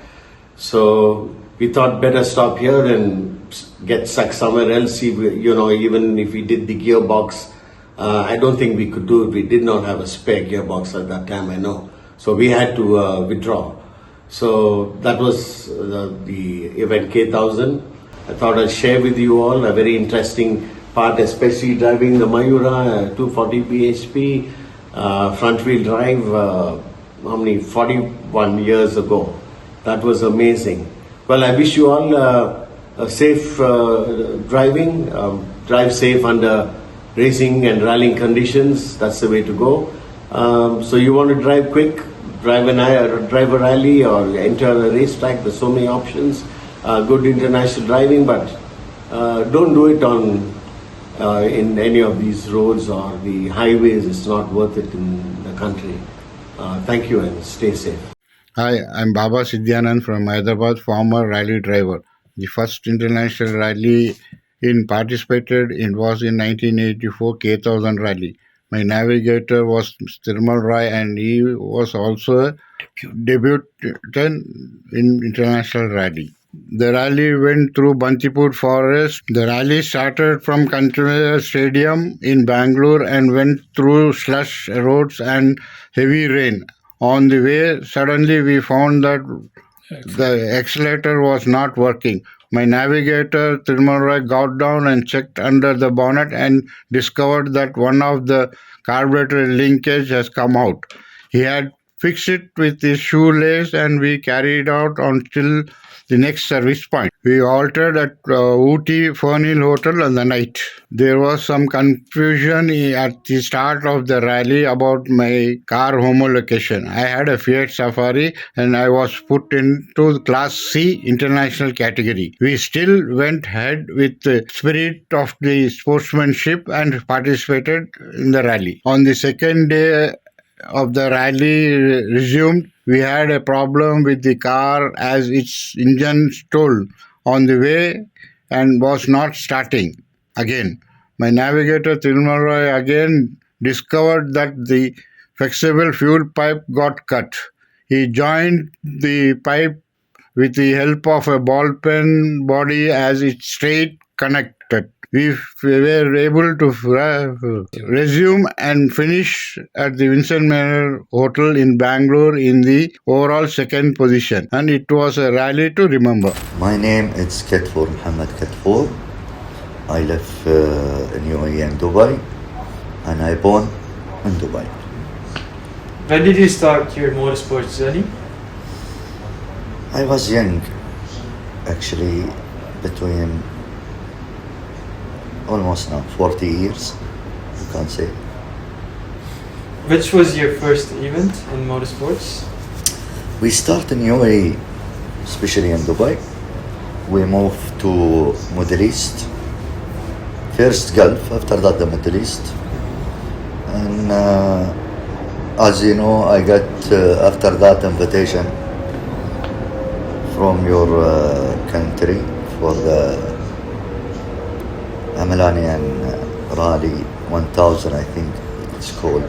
So we thought better stop here and get stuck somewhere else. Even if we did the gearbox, I don't think we could do it. We did not have a spare gearbox at that time, I know. So we had to withdraw. So that was the event K1000. I thought I'd share with you all a very interesting part, especially driving the Mayura 240 bhp front wheel drive, 41 years ago. That was amazing. Well, I wish you all a safe driving, drive safe under racing and rallying conditions. That's the way to go. So you want to drive quick, drive a rally or enter a racetrack. There's so many options. Good international driving, but don't do it on in any of these roads or the highways. It's not worth it in the country. Thank you and stay safe. Hi, I'm Baba Sidyanand from Hyderabad, former rally driver. The first international rally participated in was in 1984 K1000 rally. My navigator was Thirmal Rai and he was also a debutant in international rally. The rally went through Bantipur forest. The rally started from KANTEERAVA Stadium in Bangalore and went through slush roads and heavy rain. On the way, suddenly we found that the accelerator was not working. My navigator, Thirmal Rai, got down and checked under the bonnet and discovered that one of the carburetor linkage has come out. He had fixed it with his shoelace and we carried out until the next service point. We halted at Ooty Fernhill Hotel in the night. There was some confusion at the start of the rally about my car homologation. I had a Fiat Safari and I was put into Class C international category. We still went ahead with the spirit of the sportsmanship and participated in the rally. On the second day of the rally resumed, we had a problem with the car as its engine stalled on the way and was not starting again. My navigator Thirmal Rai again discovered that the flexible fuel pipe got cut. He joined the pipe with the help of a ball pen body as it straight connected. We were able to resume and finish at the Vincent Manor Hotel in Bangalore in the overall second position, and it was a rally to remember. My name is KADFOOR, Mohammed KADFOOR. I live in UAE and Dubai, and I born in Dubai. When did you start your motorsports journey? I was young, actually, between almost now 40 years, you can say. Which was your first event in motorsports? We start in UAE, especially in Dubai. We moved to Middle East, first Gulf, after that the Middle East. And as you know, I got after that invitation from your country for the Amalanian Rally 1000, I think it's called.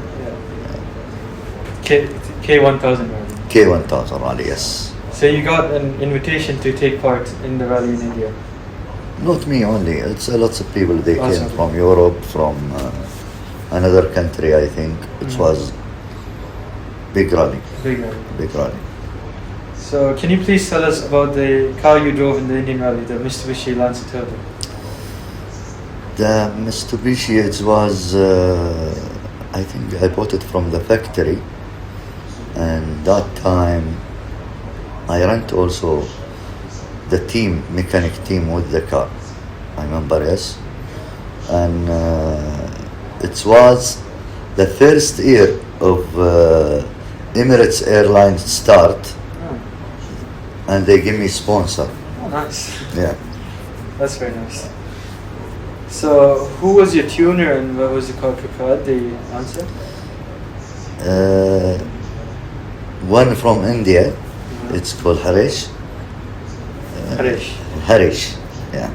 K1000 Rally. K1000 Rally, yes. So you got an invitation to take part in the rally in India? Not me only, it's lots of people. They Awesome. came from Europe, from another country, I think. It was big rally. Big rally. Big rally. So can you please tell us about the car you drove in the Indian rally, the Mitsubishi Lancer Turbo? The Mitsubishi, it was, I think I bought it from the factory, and that time I rent also the team, mechanic team with the car, I remember, yes. And it was the first year of Emirates Airlines start, and they give me sponsor. Oh, nice. Yeah. That's very nice. So, who was your tuner and what was the car prepared, the answer? One from India, it's called Harish. Harish, yeah.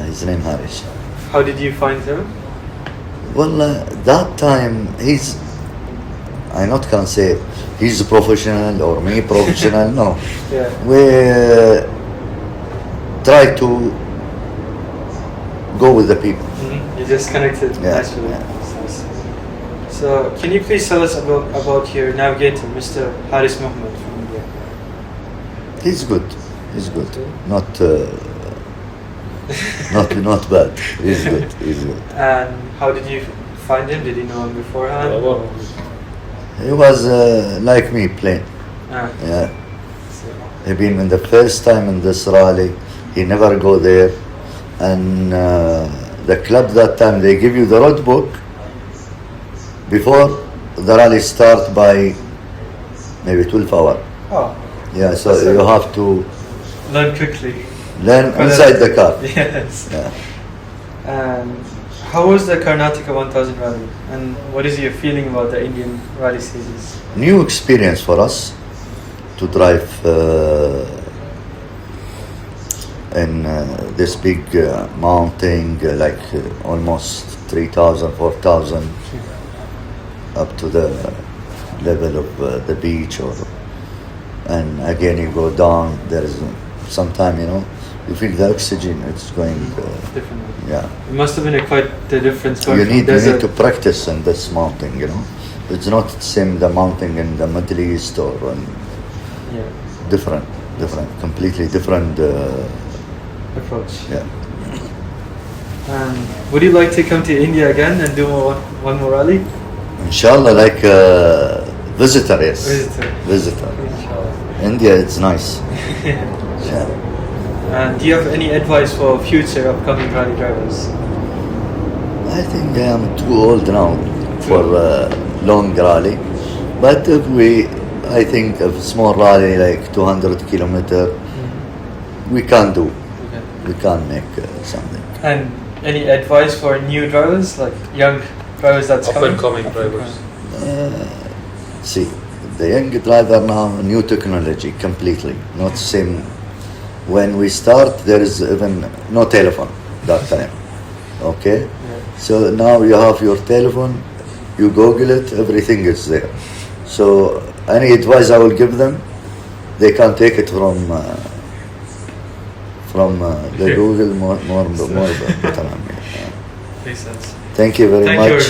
His name Harish. How did you find him? Well, that time I not can say he's a professional or me professional, no. Yeah. We try to go with the people. You just connected naturally. Yeah. Nice. So, can you please tell us about your navigator, Mr. Haris Mohammed from India? He's good. He's good. Not bad. He's good. He's good. And how did you find him? Did you know him beforehand? He was like me, plain. Yeah. He been in the first time in this rally. He never go there. And the club that time, they give you the road book before the rally start by maybe 12 hours. Oh. Yeah, so you have to learn quickly. Learn inside the car. Yes. Yeah. And how was the Karnataka 1000 rally? And what is your feeling about the Indian rally series? New experience for us to drive in this big mountain, almost 3,000, 4,000, up to the level of the beach, and again you go down. There is sometime, you feel the oxygen. It's going different. Yeah. It must have been quite the difference. You need to practice in this mountain. It's not the same the mountain in the Middle East or different, completely different approach. Yeah. Would you like to come to India again and do one more rally? Inshallah, visitor, yes. Visitor. Inshallah. India, it's nice. And do you have any advice for future upcoming rally drivers? I think I am too old now for long rally, but I think a small rally like 200 kilometer, we can do. We can make something. And any advice for new drivers, like young drivers that's coming drivers? See, the young driver now, new technology completely, not same. When we start, there is even no telephone that time. Okay? So now you have your telephone, you Google it, everything is there. So any advice I will give them, they can take it from the Google more better. Makes sense. Thank you very much.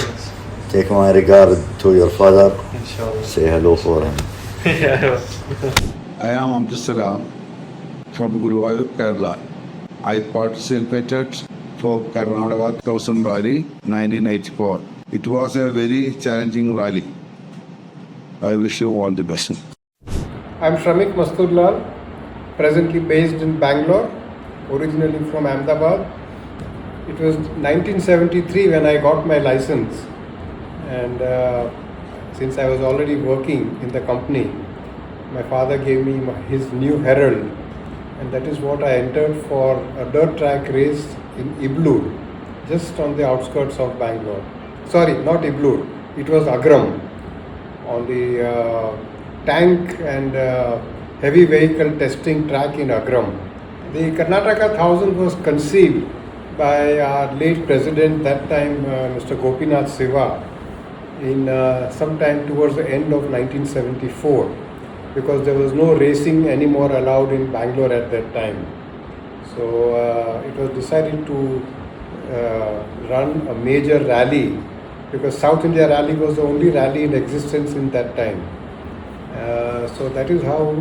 Take my regard to your father. Inshallah. Say hello for him. I am ABDUL from Guruvayur, Kerala. I participated for Karnataka 1000 rally 1984. It was a very challenging rally. I wish you all the best. I am MASTURLAL, presently based in Bangalore, originally from Ahmedabad. It was 1973 when I got my license, and since I was already working in the company, my father gave me his new Herald, and that is what I entered for a dirt track race in IBLUR, just on the outskirts of Bangalore. Sorry, not IBLUR, it was Agram, on the tank and heavy vehicle testing track in Agram. The Karnataka 1000 was conceived by our late president, that time Mr. Gopinath Siva, in sometime towards the end of 1974, because there was no racing anymore allowed in Bangalore at that time. So it was decided to run a major rally, because South India Rally was the only rally in existence in that time. So that is how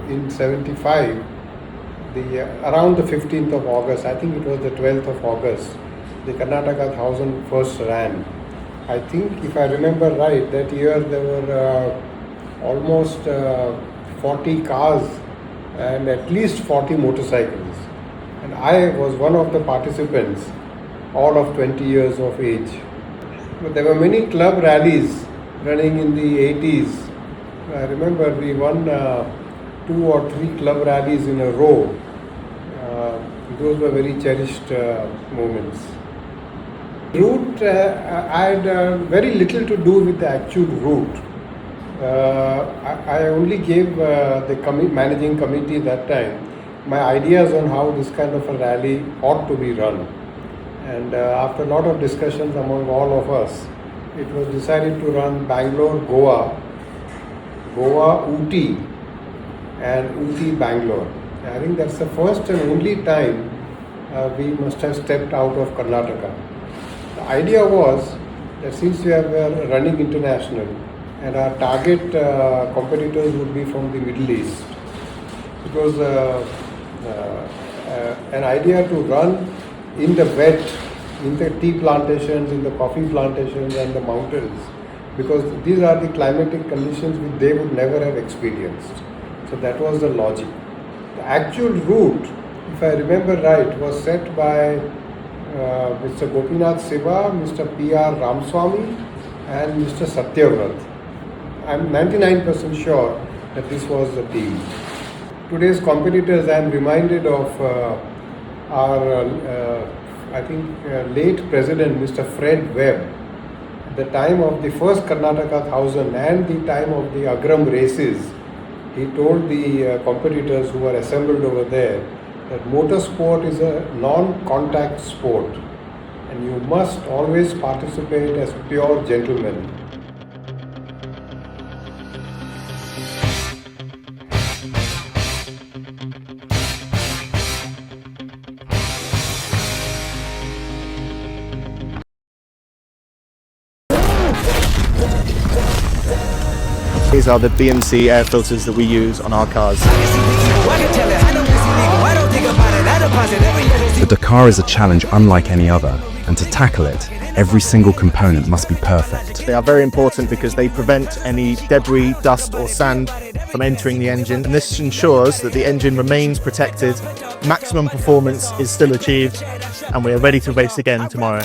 in 75, around the 15th of August, I think it was the 12th of August, the Karnataka 1000 first ran. I think, if I remember right, that year there were almost 40 cars and at least 40 motorcycles. And I was one of the participants, all of 20 years of age. But there were many club rallies running in the 80s. I remember we won 2 or 3 club rallies in a row. Those were very cherished moments. Route, I had very little to do with the actual route. I only gave the managing committee that time my ideas on how this kind of a rally ought to be run. And after a lot of discussions among all of us, it was decided to run Bangalore, Goa, Ooty, and Ooty, Bangalore. I think that's the first and only time we must have stepped out of Karnataka. The idea was that since we are running international and our target competitors would be from the Middle East, it was an idea to run in the wet, in the tea plantations, in the coffee plantations and the mountains, because these are the climatic conditions which they would never have experienced. So that was the logic. The actual route, if I remember right, was set by Mr. Gopinath Siva, Mr. P.R. Ramswamy and Mr. Satyavrat. I'm 99% sure that this was the team. Today's competitors, I am reminded of our I think, late President Mr. Fred Webb, at the time of the first Karnataka 1000 and the time of the Agram races, he told the competitors who were assembled over there that motorsport is a non-contact sport and you must always participate as pure gentlemen. These are the BMC air filters that we use on our cars. The Dakar is a challenge unlike any other, and to tackle it, every single component must be perfect. They are very important because they prevent any debris, dust or sand from entering the engine, and this ensures that the engine remains protected, maximum performance is still achieved, and we are ready to race again tomorrow.